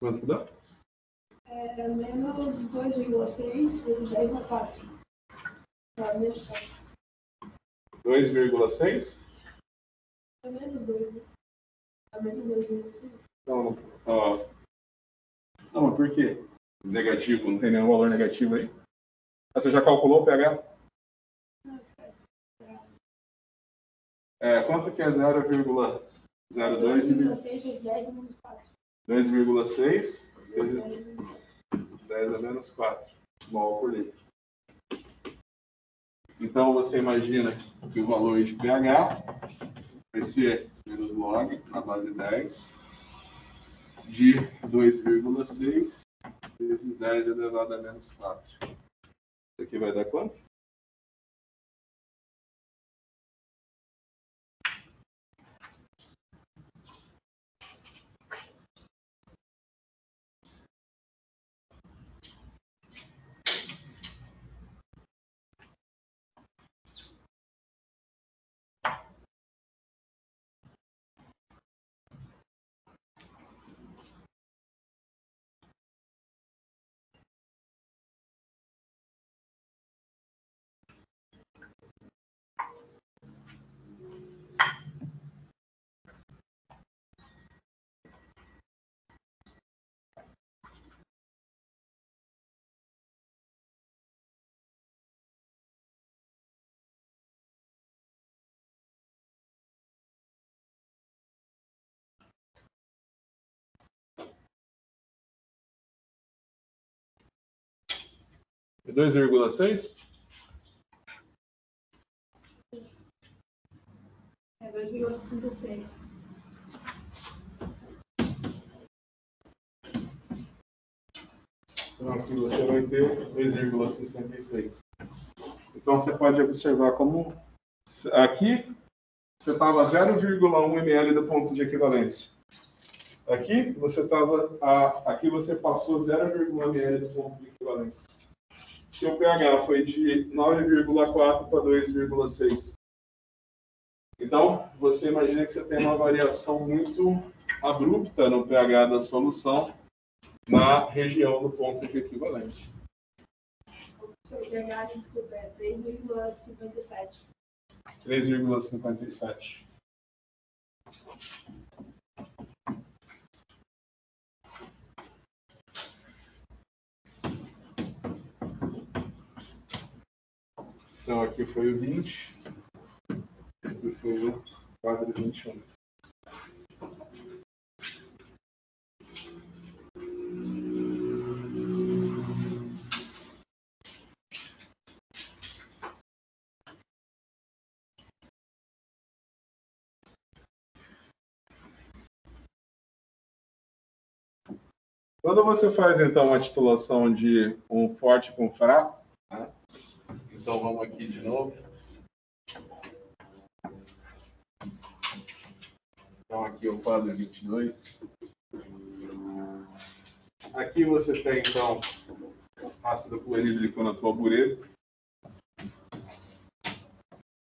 Quanto dá? Menos 2,6 vezes 10 na 4. Tá, menos 2,6? É menos 2, né? É menos 2,6. Não, ó. Não, mas por quê? Negativo, não tem nenhum valor negativo aí? Ah, você já calculou o pH? Não, esquece. Quanto que é 0,02? 2,6 vezes 10 a menos 4. 2,6 vezes 10 a menos 4 mol por litro. Então, você imagina que o valor de pH vai ser menos log na base 10 de 2,6 vezes 10 elevado a menos 4. Isso aqui vai dar quanto? É 2,6? É 2,66. Então, aqui você vai ter 2,66. Então, você pode observar como aqui você estava 0,1 ml do ponto de equivalência. Aqui você aqui você passou 0,1 ml do ponto de equivalência. Seu pH foi de 9,4 para 2,6. Então, você imagina que você tem uma variação muito abrupta no pH da solução na região do ponto de equivalência. O seu pH, desculpa, é 3,57. 3,57. Então, aqui foi o 20. Aqui foi o quadro 21. Quando você faz, então, uma titulação de um forte com fraco, né? Então, vamos aqui de novo. Então, aqui é o quadro 22. Aqui você tem, então, ácido clorídrico na tua bureta.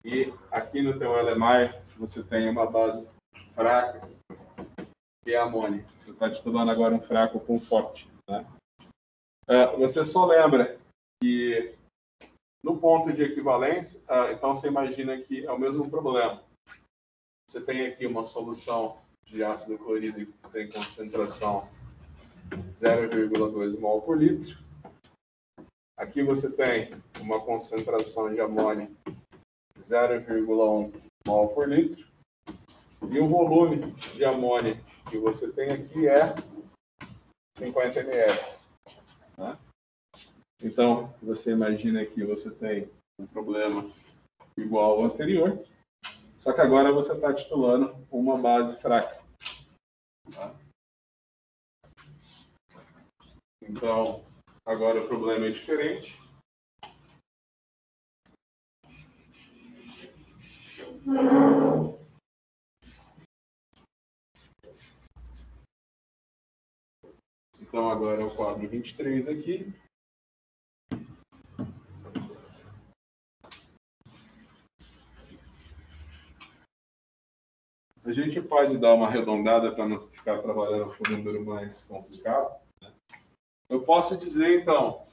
E aqui no teu LMI você tem uma base fraca, que é amônia. Você está titulando agora um fraco com forte. Né? Você só lembra que no ponto de equivalência, então você imagina que é o mesmo problema. Você tem aqui uma solução de ácido clorídrico que tem concentração 0,2 mol por litro. Aqui você tem uma concentração de amônia 0,1 mol por litro. E o volume de amônia que você tem aqui é 50 ml. Né? Então, você imagina que você tem um problema igual ao anterior, só que agora você está titulando uma base fraca. Tá? Então, agora o problema é diferente. Então, agora é o quadro 23 aqui. A gente pode dar uma arredondada para não ficar trabalhando com um número mais complicado. Né? Eu posso dizer, então,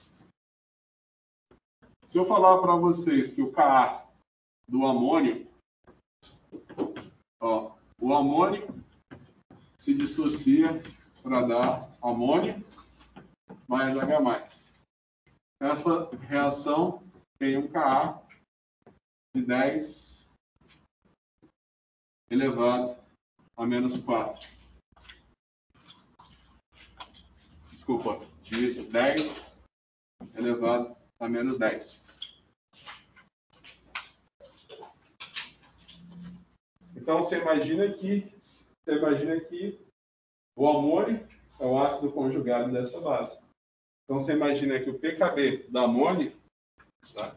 se eu falar para vocês que o Ka do amônio, o amônio se dissocia para dar amônio mais H+. Essa reação tem um Ka de 10 elevado a menos 4. Desculpa, de 10 elevado a menos 10. Então você imagina que o amônio é o ácido conjugado dessa base. Então você imagina que o pKb da amônio, tá?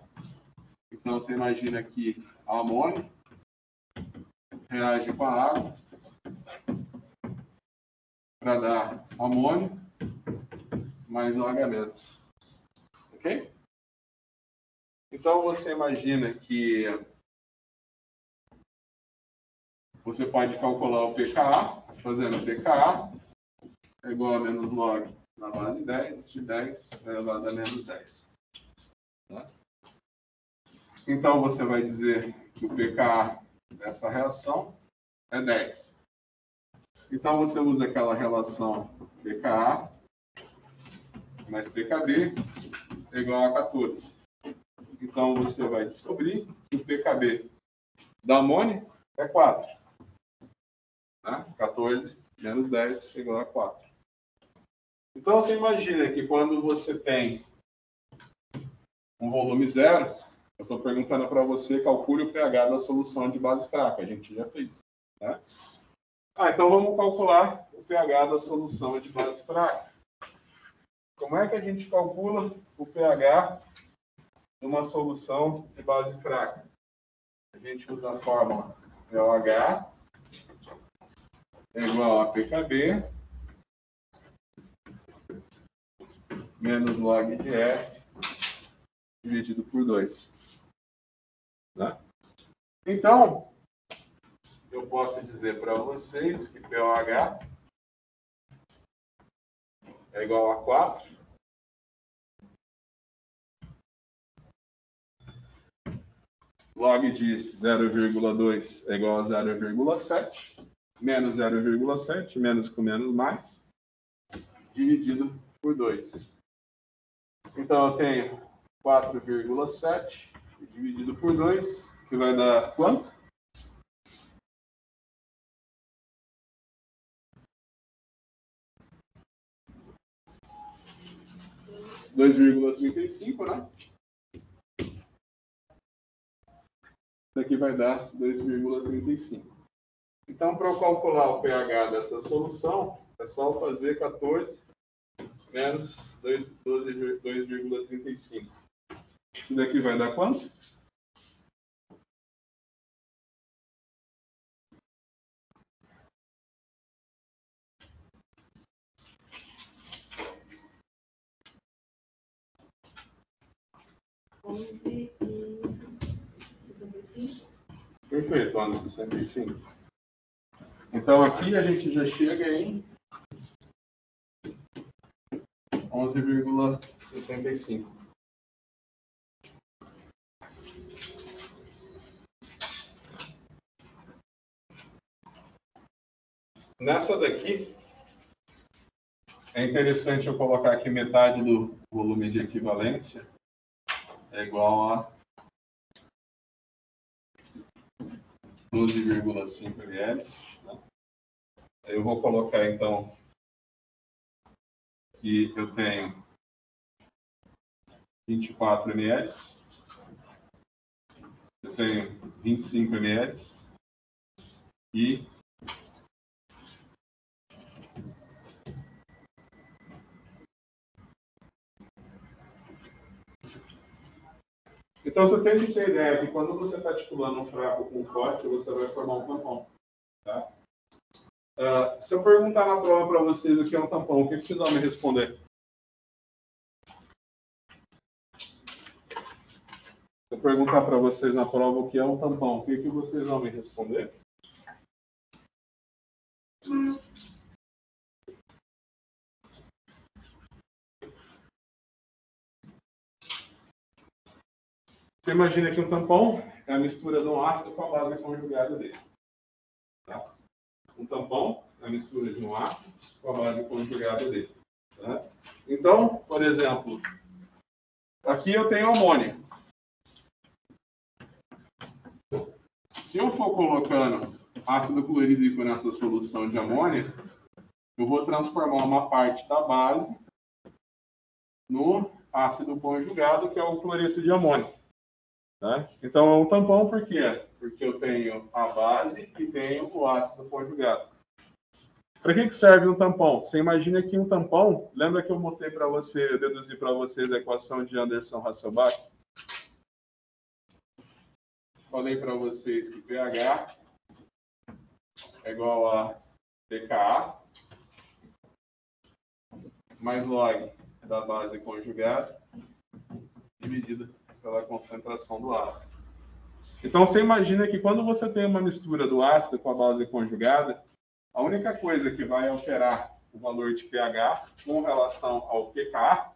Então você imagina que a amônio reage com a água para dar amônio mais OH-. Ok? Então você imagina que você pode calcular o pKa, fazendo pKa é igual a menos log na base 10, de 10 elevado a menos 10. Tá? Então você vai dizer que o pKa dessa reação é 10. Então você usa aquela relação pKa mais pKb é igual a 14. Então você vai descobrir que o pKb da amônia é 4. Tá? 14 menos 10 é igual a 4. Então você imagina que quando você tem um volume zero, eu estou perguntando para você, calcule o pH da solução de base fraca. A gente já fez. Tá? Então vamos calcular o pH da solução de base fraca. Como é que a gente calcula o pH de uma solução de base fraca? A gente usa a fórmula pH é igual a pKb menos log de F dividido por 2. Né? Então, eu posso dizer para vocês que pOH é igual a 4 log de 0,2 é igual a 0,7 menos 0,7 menos com menos mais dividido por 2. Então eu tenho 4,7 dividido por 2, que vai dar quanto? — 2,35, né? Isso aqui vai dar 2,35. Então, para eu calcular o pH dessa solução, é só fazer 14 menos 2,35. Isso daqui vai dar quanto? Perfeito, 11,65. Então aqui a gente já chega em 11,65. Nessa daqui, é interessante eu colocar aqui metade do volume de equivalência é igual a 12,5 ml. Né? Eu vou colocar, então, que eu tenho 24 ml, eu tenho 25 ml e então você tem que ter ideia que quando você está titulando um fraco com um forte, você vai formar um tampão. Tá? Se eu perguntar na prova para vocês o que é um tampão, o que vocês vão me responder? Se eu perguntar para vocês na prova o que é um tampão, o que vocês vão me responder? Você imagina que um tampão é a mistura de um ácido com a base conjugada dele. Tá? Um tampão é a mistura de um ácido com a base conjugada dele. Tá? Então, por exemplo, aqui eu tenho amônio. Se eu for colocando ácido clorídrico nessa solução de amônia, eu vou transformar uma parte da base no ácido conjugado, que é o cloreto de amônio. Tá? Então é um tampão por quê? Porque eu tenho a base e tenho o ácido conjugado. Para que serve um tampão? Você imagina que um tampão, lembra que eu mostrei para você, eu deduzi para vocês a equação de Anderson-Hasselbalch? Falei para vocês que pH é igual a pKa mais log da base conjugada dividida pela concentração do ácido. Então você imagina que quando você tem uma mistura do ácido com a base conjugada, a única coisa que vai alterar o valor de pH com relação ao pK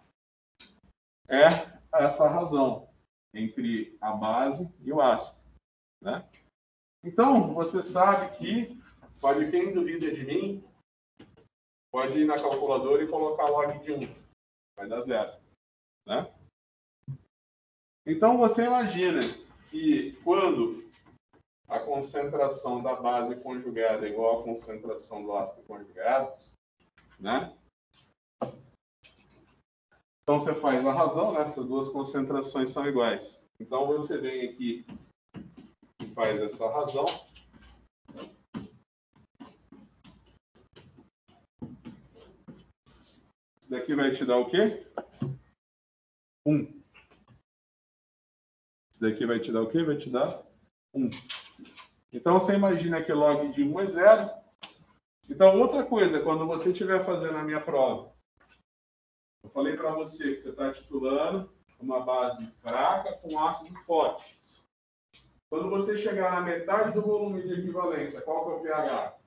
é essa razão entre a base e o ácido. Né? Então, você sabe que, quem duvida de mim, pode ir na calculadora e colocar log de 1. Vai dar 0. Né? Então, você imagina que quando a concentração da base conjugada é igual à concentração do ácido conjugado, né? Então, você faz a razão, né? Essas duas concentrações são iguais. Então, você vem aqui e faz essa razão. Isso daqui vai te dar o quê? 1. Isso daqui vai te dar o quê? Vai te dar 1. Então, você imagina que log de 1 é 0. Então, outra coisa, quando você estiver fazendo a minha prova, eu falei para você que você está titulando uma base fraca com ácido forte. Quando você chegar na metade do volume de equivalência, qual que é o pH?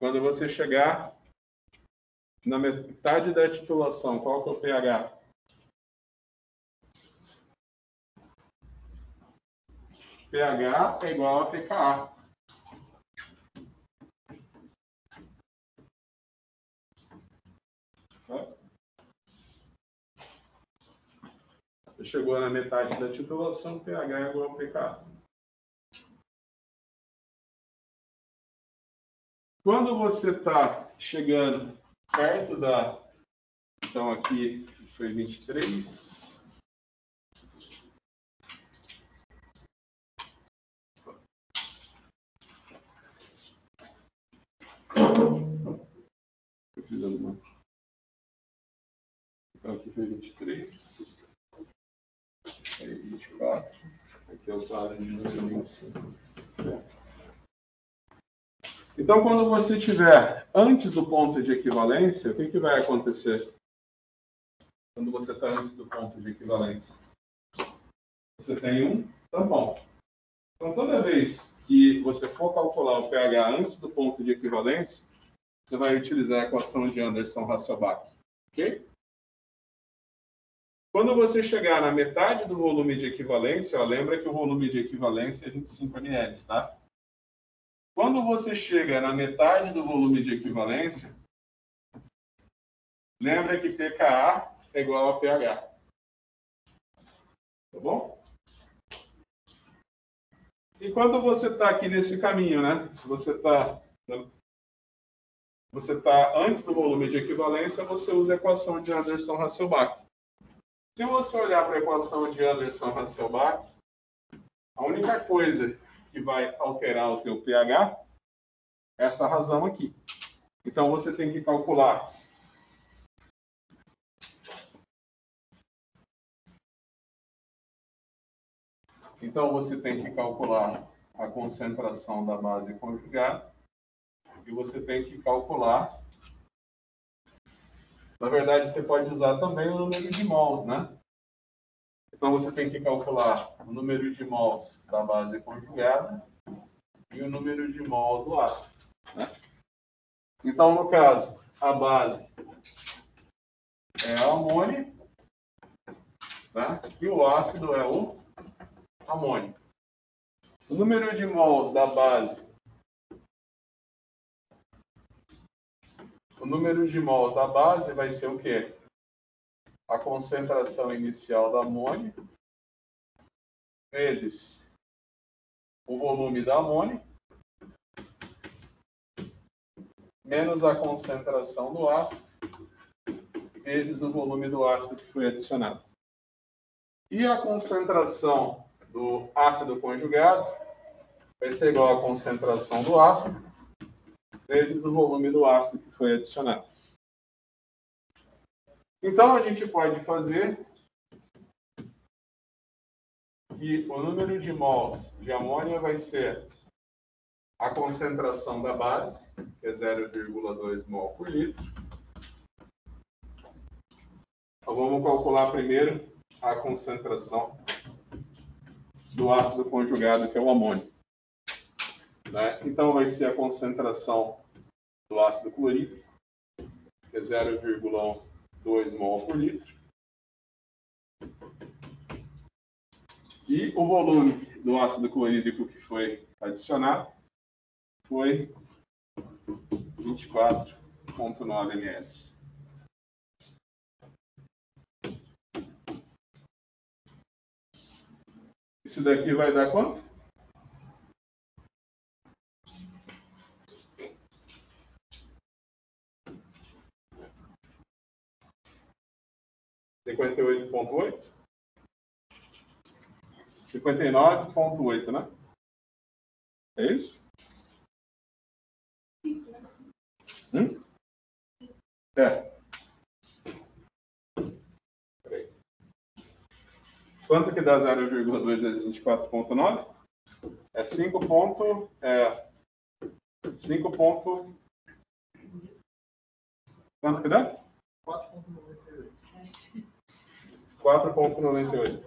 Quando você chegar na metade da titulação, qual que é o pH? pH é igual a pKa. Certo? Você chegou na metade da titulação, pH é igual a pKa. Quando você está chegando perto da... Então, aqui foi 23. Estou fazendo uma... Então, aqui foi 23. Aí, 24. Aqui é o quadro de número 25. Então, quando você estiver antes do ponto de equivalência, o que vai acontecer? Quando você está antes do ponto de equivalência? Você tem um tampão. Então, toda vez que você for calcular o pH antes do ponto de equivalência, você vai utilizar a equação de Anderson-Hasselbalch. Ok? Quando você chegar na metade do volume de equivalência, ó, lembra que o volume de equivalência é 25 ml, tá? Quando você chega na metade do volume de equivalência, lembra que pKa é igual a pH. Tá bom? E quando você está aqui nesse caminho, né? Você está antes do volume de equivalência, você usa a equação de Anderson-Hasselbalch. Se você olhar para a equação de Anderson-Hasselbalch, a única coisa que vai alterar o teu pH é essa razão aqui. Então, você tem que calcular a concentração da base conjugada e você tem que calcular. Na verdade, você pode usar também o número de mols, né? Então, você tem que calcular o número de mols da base conjugada e o número de mols do ácido, né? Então, no caso, a base é a amônia, tá? E o ácido é o amônio. O número de mols da base, vai ser o quê? A concentração inicial da amônia vezes o volume da amônia menos a concentração do ácido vezes o volume do ácido que foi adicionado. E a concentração do ácido conjugado vai ser igual à concentração do ácido vezes o volume do ácido que foi adicionado. Então, a gente pode fazer que o número de mols de amônia vai ser a concentração da base, que é 0,2 mol por litro. Então, vamos calcular primeiro a concentração do ácido conjugado, que é o amônio, né? Então, vai ser a concentração do ácido clorídrico, que é 0,2 mol por litro. E o volume do ácido clorídrico que foi adicionado foi 24,9 ml. Isso daqui vai dar quanto? R$ 58,8? 59,8, né? É isso? É. Peraí. Quanto que dá 0,2 vezes 24,9? É 5 ponto... 5 ponto... Quanto que dá? 4,98.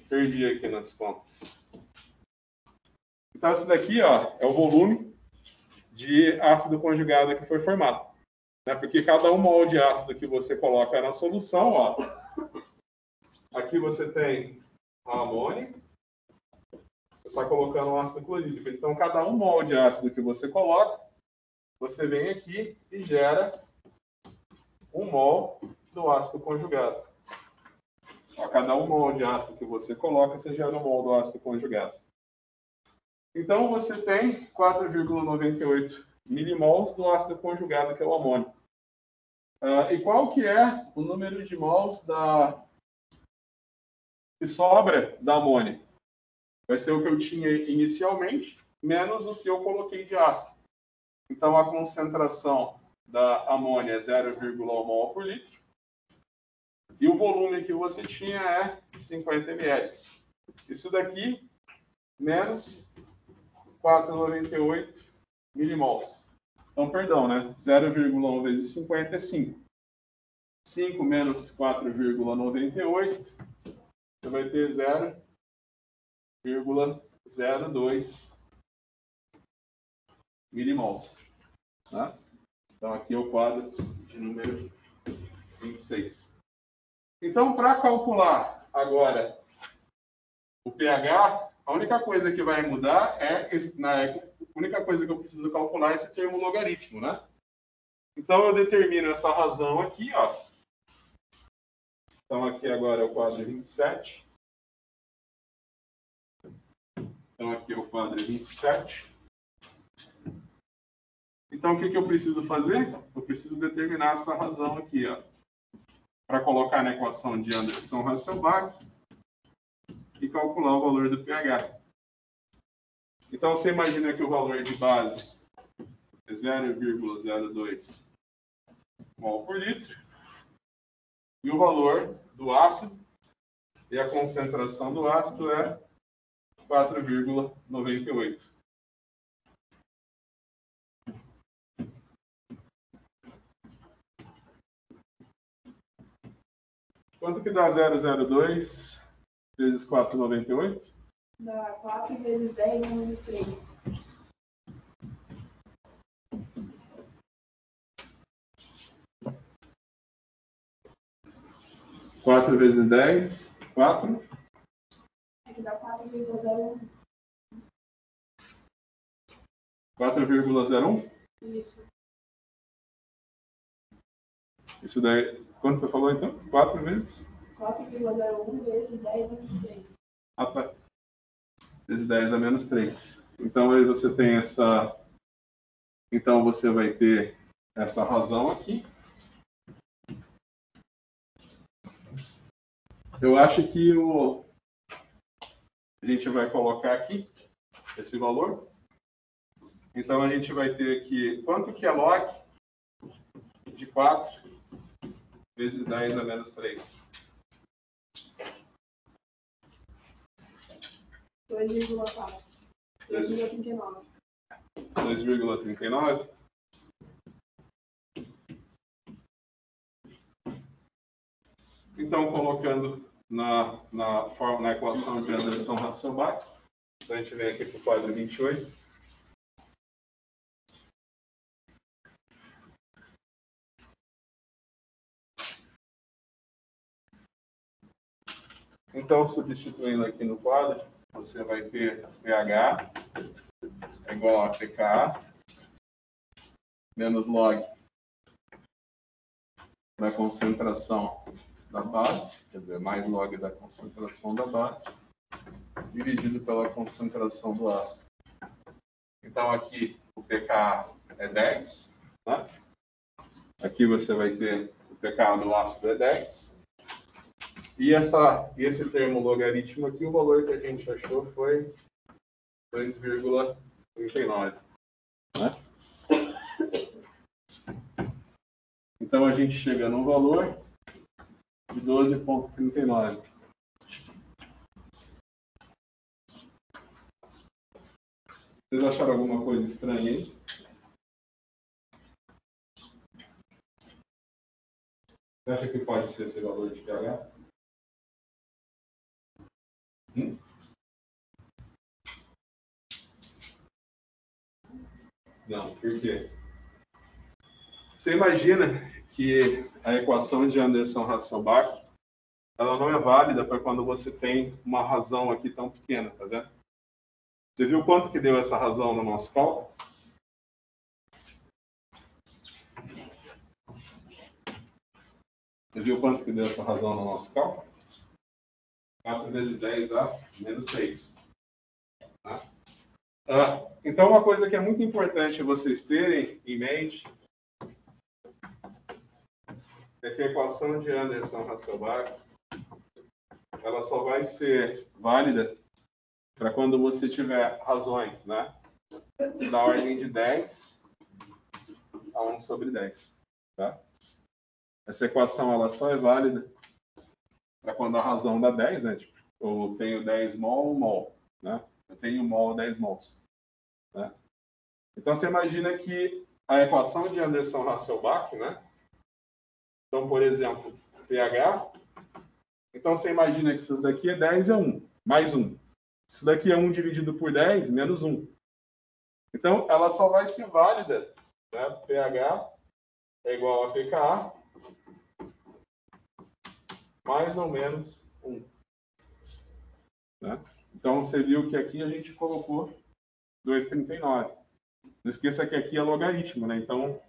Perdi aqui nas contas. Então, esse daqui, ó, é o volume de ácido conjugado que foi formado, né? Porque cada um mol de ácido que você coloca na solução, ó, aqui você tem a amônia, você está colocando um ácido clorídrico. Então, cada um mol de ácido que você coloca, você vem aqui e gera 1 mol do ácido conjugado. A cada 1 mol de ácido que você coloca, você gera 1 mol do ácido conjugado. Então, você tem 4,98 milimols do ácido conjugado, que é o amônio. E qual que é o número de mols que sobra da amônia? Vai ser o que eu tinha inicialmente, menos o que eu coloquei de ácido. Então, a concentração da amônia é 0,1 mol por litro. E o volume que você tinha é 50 ml. Isso daqui, menos 4,98 milimols. Então, perdão, né? 0,1 vezes 50 é 5. 5 menos 4,98, você vai ter 0,02 milimols. Tá? Então, aqui é o quadro de número 26. Então, para calcular agora o pH, a única coisa que vai mudar a única coisa que eu preciso calcular é esse termo logaritmo, né? Então, eu determino essa razão aqui, ó. Então, aqui agora é o quadro 27. Então, aqui é o quadro 27. Então, o que eu preciso fazer? Eu preciso determinar essa razão aqui, ó, para colocar na equação de Anderson-Hasselbalch e calcular o valor do pH. Então, você imagina que o valor de base é 0,02 mol por litro e o valor do ácido e a concentração do ácido é 4,98. Quanto que dá 0,02 vezes 4,98? Dá 4 vezes 10 menos 3. Quatro vezes 10, 4. Aqui dá 4,01. 4,01? Isso. Isso daí, quanto você falou então? 4 vezes? 4,01 vezes 10 menos 3. Ah, tá. Vezes 10 a menos 3. Então aí você tem essa. Então você vai ter essa razão aqui. Eu acho que a gente vai colocar aqui esse valor. Então a gente vai ter aqui quanto que é log de 4 vezes 10 a menos 3. 2,4. 2,39. 2,39. Então, colocando na equação de Anderson-Hasselbalch, a gente vem aqui para o quadro 28. Então, substituindo aqui no quadro, você vai ter pH é igual a pKa menos log da concentração da base, quer dizer, mais log da concentração da base, dividido pela concentração do ácido. Então, aqui o pKa é 10, né? Aqui você vai ter o pKa do ácido é 10. E esse termo logaritmo aqui, o valor que a gente achou foi 2,39. Né? Então, a gente chega num valor de 12,39. Vocês acharam alguma coisa estranha aí? Você acha que pode ser esse valor de pH? Não, por quê? Você imagina que a equação de Anderson-Hasselbalch ela não é válida para quando você tem uma razão aqui tão pequena, tá vendo? Você viu quanto que deu essa razão no nosso cálculo? Você viu quanto que deu essa razão no nosso cálculo? 4 vezes 10 a menos 3. Tá? Então, uma coisa que é muito importante vocês terem em mente é que a equação de Anderson-Hasselbalch ela só vai ser válida para quando você tiver razões, né? Da ordem de 10 a 1 sobre 10. Tá? Essa equação ela só é válida para quando a razão dá 10, né? Tipo, eu tenho 10 mol, 1 mol, né? Eu tenho 1 mol, 10 mols, né? Então, você imagina que a equação de Anderson-Hasselbalch, né? Então, por exemplo, pH. Então, você imagina que isso daqui é 10 é 1, mais 1. Isso daqui é 1 dividido por 10, menos 1. Então, ela só vai ser válida, né? pH é igual a pKa, mais ou menos 1. Né? Então, você viu que aqui a gente colocou 2,39. Não esqueça que aqui é logaritmo, né? Então,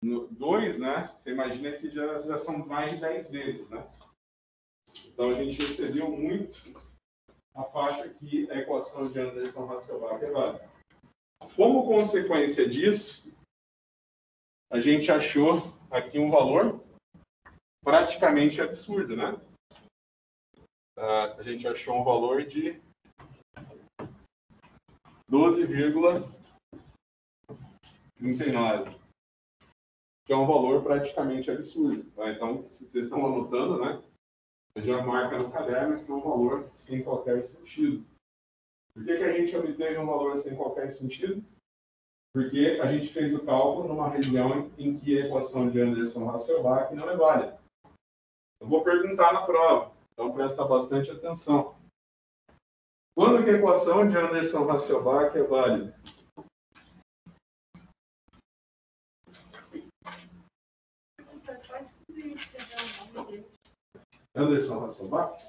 no 2, né? Você imagina que já são mais de 10 vezes, né? Então, a gente excedeu muito a faixa que a equação de Anderson-Hasselbalch é válida. Como consequência disso, a gente achou aqui um valor praticamente absurdo, né? A gente achou um valor de 12,39, que é um valor praticamente absurdo. Tá? Então, se vocês estão anotando, né? Já marca no caderno que é um valor sem qualquer sentido. Por que a gente obteve um valor sem qualquer sentido? Porque a gente fez o cálculo numa região em que a equação de Anderson-Hasselbalch não é válida. Eu vou perguntar na prova, então presta bastante atenção. Quando que a equação de Anderson-Hasselbalch é válida? Anderson-Hasselbalch?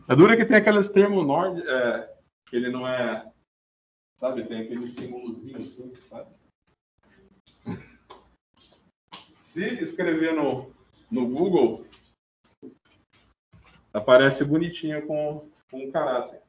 É dura que tem aqueles termos nórdicos, que ele não é, sabe, tem aquele símbolozinho assim, sabe? Se escrever no Google, aparece bonitinho com um caráter.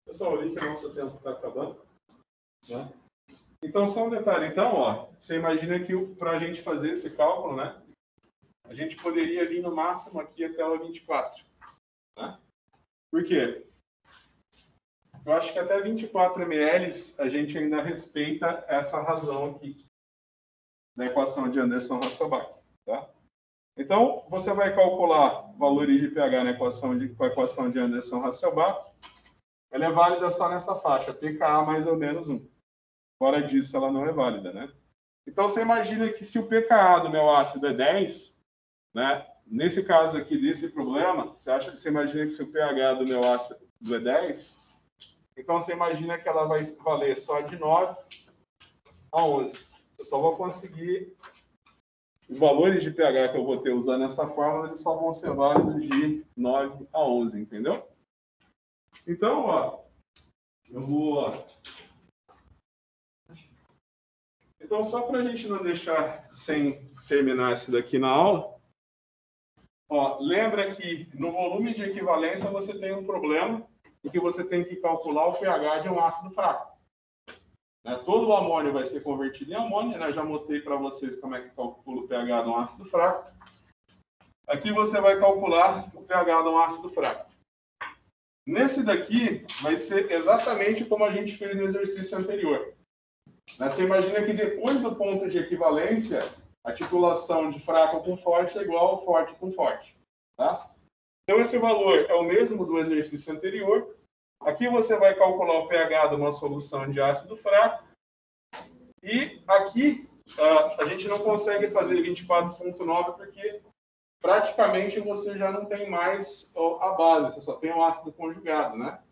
Pessoal, eu vi que o nosso tempo está acabando, né? Então, só um detalhe. Então, ó, você imagina que para a gente fazer esse cálculo, né, a gente poderia vir no máximo aqui até o 24. Né? Por quê? Eu acho que até 24 ml a gente ainda respeita essa razão aqui da equação de Anderson-Hasselbalch. Tá? Então, você vai calcular valores de pH com a equação de Anderson-Hasselbalch. Ela é válida só nessa faixa, pKa mais ou menos 1. Fora disso, ela não é válida, né? Então, você imagina que se o pKa do meu ácido é 10, né? Nesse caso aqui, desse problema, você imagina que se o pH do meu ácido é 10, então você imagina que ela vai valer só de 9 a 11. Eu só vou conseguir os valores de pH que eu vou ter usando essa fórmula, eles só vão ser válidos de 9 a 11, entendeu? Então, ó, eu vou... Então, só para a gente não deixar sem terminar isso daqui na aula, ó, lembra que no volume de equivalência você tem um problema em que você tem que calcular o pH de um ácido fraco. Né? Todo o amônio vai ser convertido em amônio, né? Já mostrei para vocês como é que calcula o pH de um ácido fraco. Aqui você vai calcular o pH de um ácido fraco. Nesse daqui vai ser exatamente como a gente fez no exercício anterior. Você imagina que depois do ponto de equivalência, a titulação de fraco com forte é igual ao forte com forte. Tá? Então, esse valor é o mesmo do exercício anterior. Aqui você vai calcular o pH de uma solução de ácido fraco. E aqui a gente não consegue fazer 24,9 porque praticamente você já não tem mais a base, você só tem o ácido conjugado, né?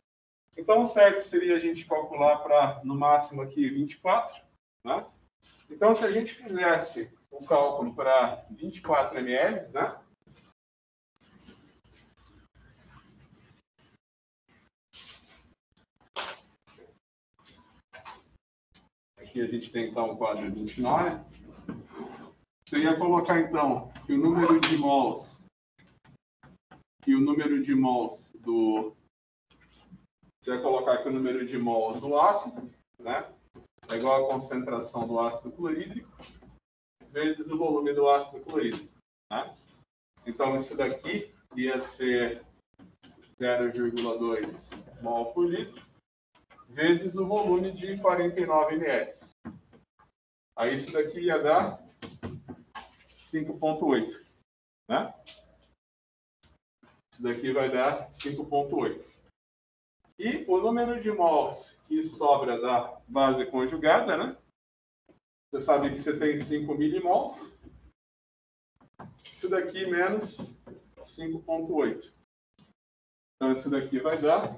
Então, o certo seria a gente calcular para, no máximo, aqui 24. Né? Então, se a gente fizesse o cálculo para 24 ml, né? Aqui a gente tem, então, o quadro 29. Você ia colocar, então, que o número de mols do... Você ia colocar que o número de mols do ácido, né, é igual à concentração do ácido clorídrico vezes o volume do ácido clorídrico. Né? Então, isso daqui ia ser 0,2 mol por litro vezes o volume de 49 ml. Aí isso daqui ia dar 5,8. Né? Isso daqui vai dar 5,8. E o número de mols que sobra da base conjugada, né? Você sabe que você tem 5 milimols. Isso daqui menos 5,8. Então, isso daqui vai dar...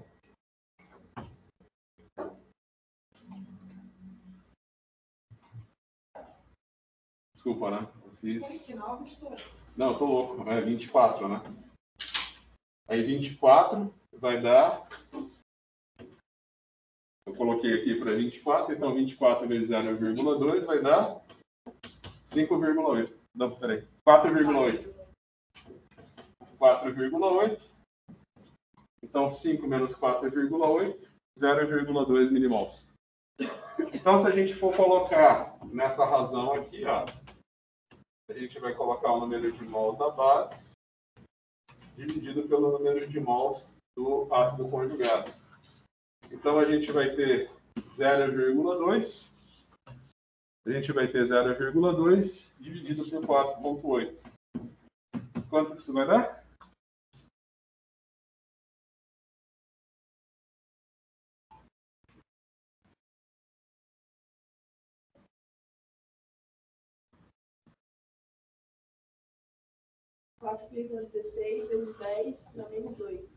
Desculpa, né? Eu fiz... Não, eu tô louco. É 24, né? Aí 24 vai dar... Eu coloquei aqui para 24, então 24 vezes 0,2 vai dar 5,8. Não, peraí. 4,8. 4,8. Então 5 menos 4,8, 0,2 milimols. Então, se a gente for colocar nessa razão aqui, ó, a gente vai colocar o número de mols da base dividido pelo número de mols do ácido conjugado. Então, a gente vai ter 0,2. A gente vai ter 0,2 dividido por 4,8. Quanto que isso vai dar? Quatro 4,16 vezes 10 dá menos 8.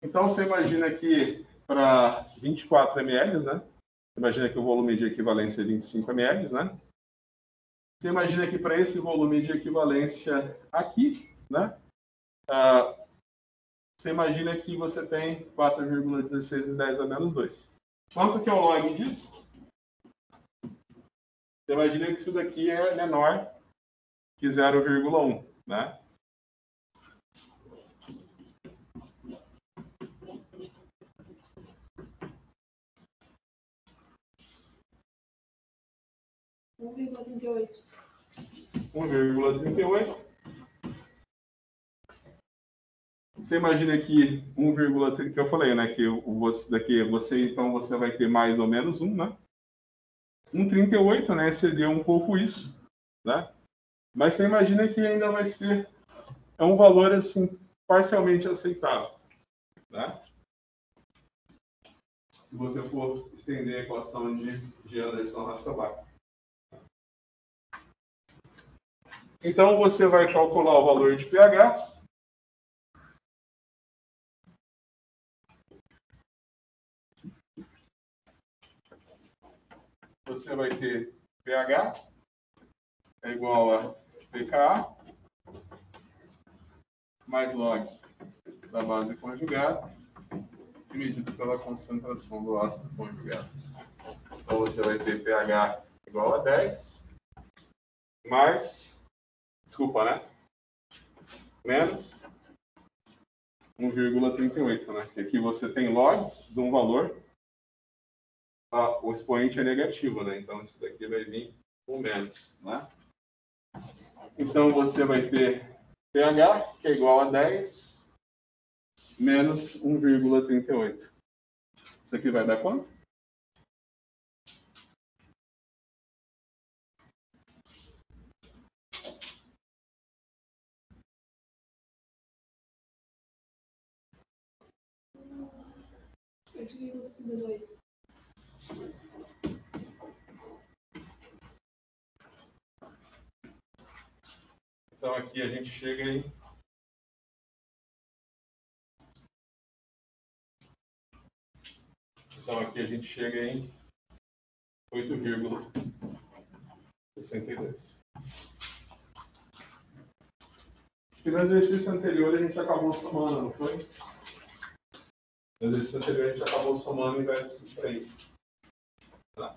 Então, você imagina que para 24 ml, né? Imagina que o volume de equivalência é 25 ml, né? Você imagina que para esse volume de equivalência aqui, né? Você imagina que você tem 4,16 vezes 10 a menos 2. Quanto que é o log disso? Você imagina que isso daqui é menor que 0,1, né? Um 1,38. 1,38. Você imagina que 1,30, que eu falei, né? Que daqui então você vai ter mais ou menos 1, né? 1,38, né? Excedeu um pouco isso, né? Mas você imagina que ainda vai ser um valor assim parcialmente aceitável, né? Se você for estender a equação de Anderson-Hasselbalch. Então você vai calcular o valor de pH. Você vai ter pH é igual a pKa mais log da base conjugada dividido pela concentração do ácido conjugado. Então você vai ter pH igual a 10 mais, desculpa, né? Menos 1,38, né? Que aqui você tem log de um valor, o expoente é negativo, né? Então isso daqui vai vir com menos, né? Então você vai ter pH, que é igual a 10 menos 1,38. Isso aqui vai dar quanto? Então aqui a gente chega em 8,62. E no exercício anterior a gente acabou somando, não foi? No exercício anterior a gente acabou somando em vez de subtrair. Tá?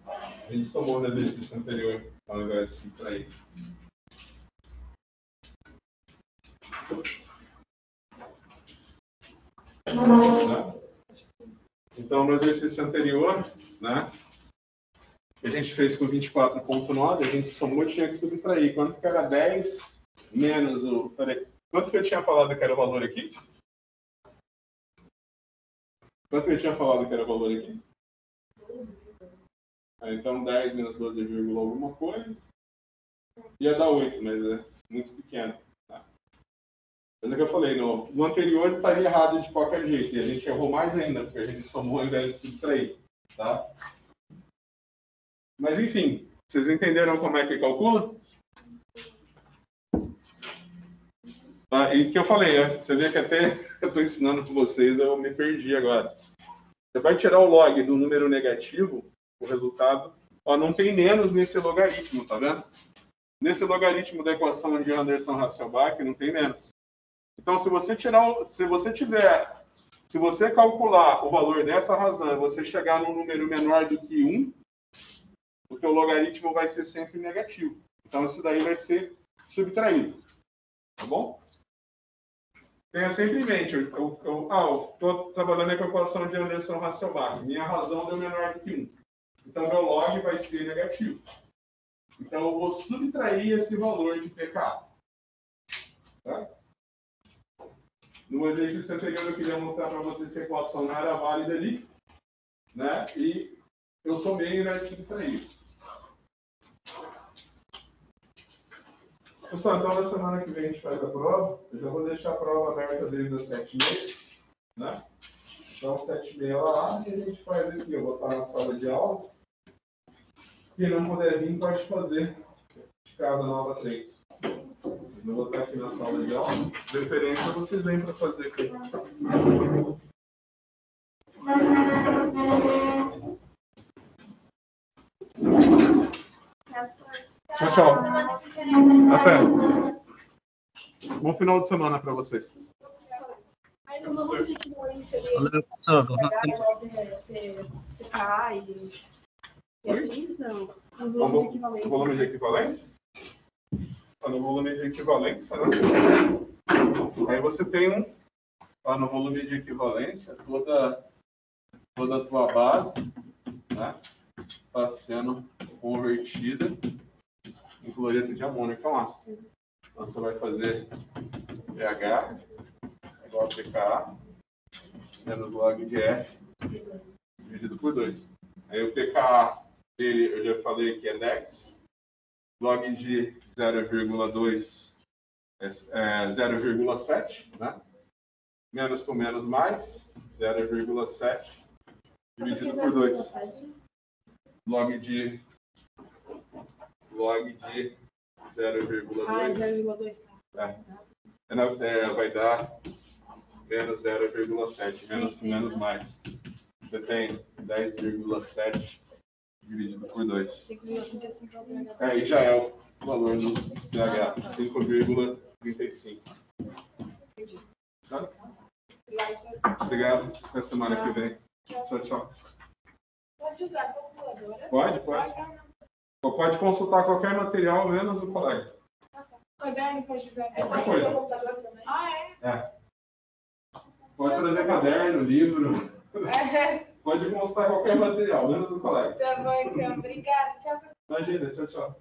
A gente somou no exercício anterior ao invés de subtrair. Tá? Então, no exercício anterior, né, que a gente fez com 24,9, a gente somou e tinha que subtrair. Quanto que era 10 menos o... Peraí, quanto que eu tinha falado que era o valor aqui? Quanto que eu tinha falado que era o valor aqui? Então, 10 menos 12, alguma coisa. Ia dar 8, mas é muito pequeno. Tá? Mas é que eu falei, no anterior estaria errado de qualquer jeito. E a gente errou mais ainda, porque a gente somou ao invés de subtrair. Tá? Mas, enfim, vocês entenderam como é que calcula? E que eu falei, né? Você vê que até eu estou ensinando para vocês, eu me perdi agora. Você vai tirar o log do número negativo, o resultado, ó, não tem menos nesse logaritmo, tá vendo? Nesse logaritmo da equação de Anderson-Hasselbalch, não tem menos. Então, se você calcular o valor dessa razão e você chegar num número menor do que 1, o teu logaritmo vai ser sempre negativo. Então, isso daí vai ser subtraído. Tá bom? Tenha sempre em mente, eu estou trabalhando com a equação de Anderson-Hasselbalch. Minha razão deu menor do que 1. Então, meu log vai ser negativo. Então, eu vou subtrair esse valor de pK. Tá? No exercício anterior, eu queria mostrar para vocês que a equação não era válida ali. Né? E eu somei e vai subtrair. Pessoal, então na semana que vem a gente faz a prova. Eu já vou deixar a prova aberta desde as 7h30. Né? Então, 7h30 ela abre e a gente faz aqui. Eu vou estar na sala de aula. Quem não puder vir, pode fazer de casa na aula 3. Eu vou estar aqui na sala de aula. De preferência, vocês vêm para fazer aqui. Tchau, tchau. Até. Bom final de semana para vocês. Valeu, professor. Volume de equivalência? Está no volume de equivalência, né? Aí você tem lá no volume de equivalência toda a tua base, né? Está sendo convertida em cloreto de amônio, que é um ácido. Então você vai fazer pH igual a pKa menos log de F dividido por 2. Aí o pKa dele, eu já falei que é 10. Log de 0,2 é 0,7, né? Menos com menos mais, 0,7 dividido por 2. Log de 0,2 vai dar menos 0,7, menos com menos mais. Você tem 10,7 dividido por 2. Aí já é o valor do pH, 5,35. Tá? Obrigado. Até semana que vem. Tchau, tchau. Pode usar a calculadora? Pode. Pode consultar qualquer material, menos o colega. Caderno pode usar. Qualquer coisa. Computador também? É. Pode trazer caderno, livro. Pode consultar qualquer material, menos o colega. Tá bom, então. Obrigada. Tchau. Imagina, tchau, tchau.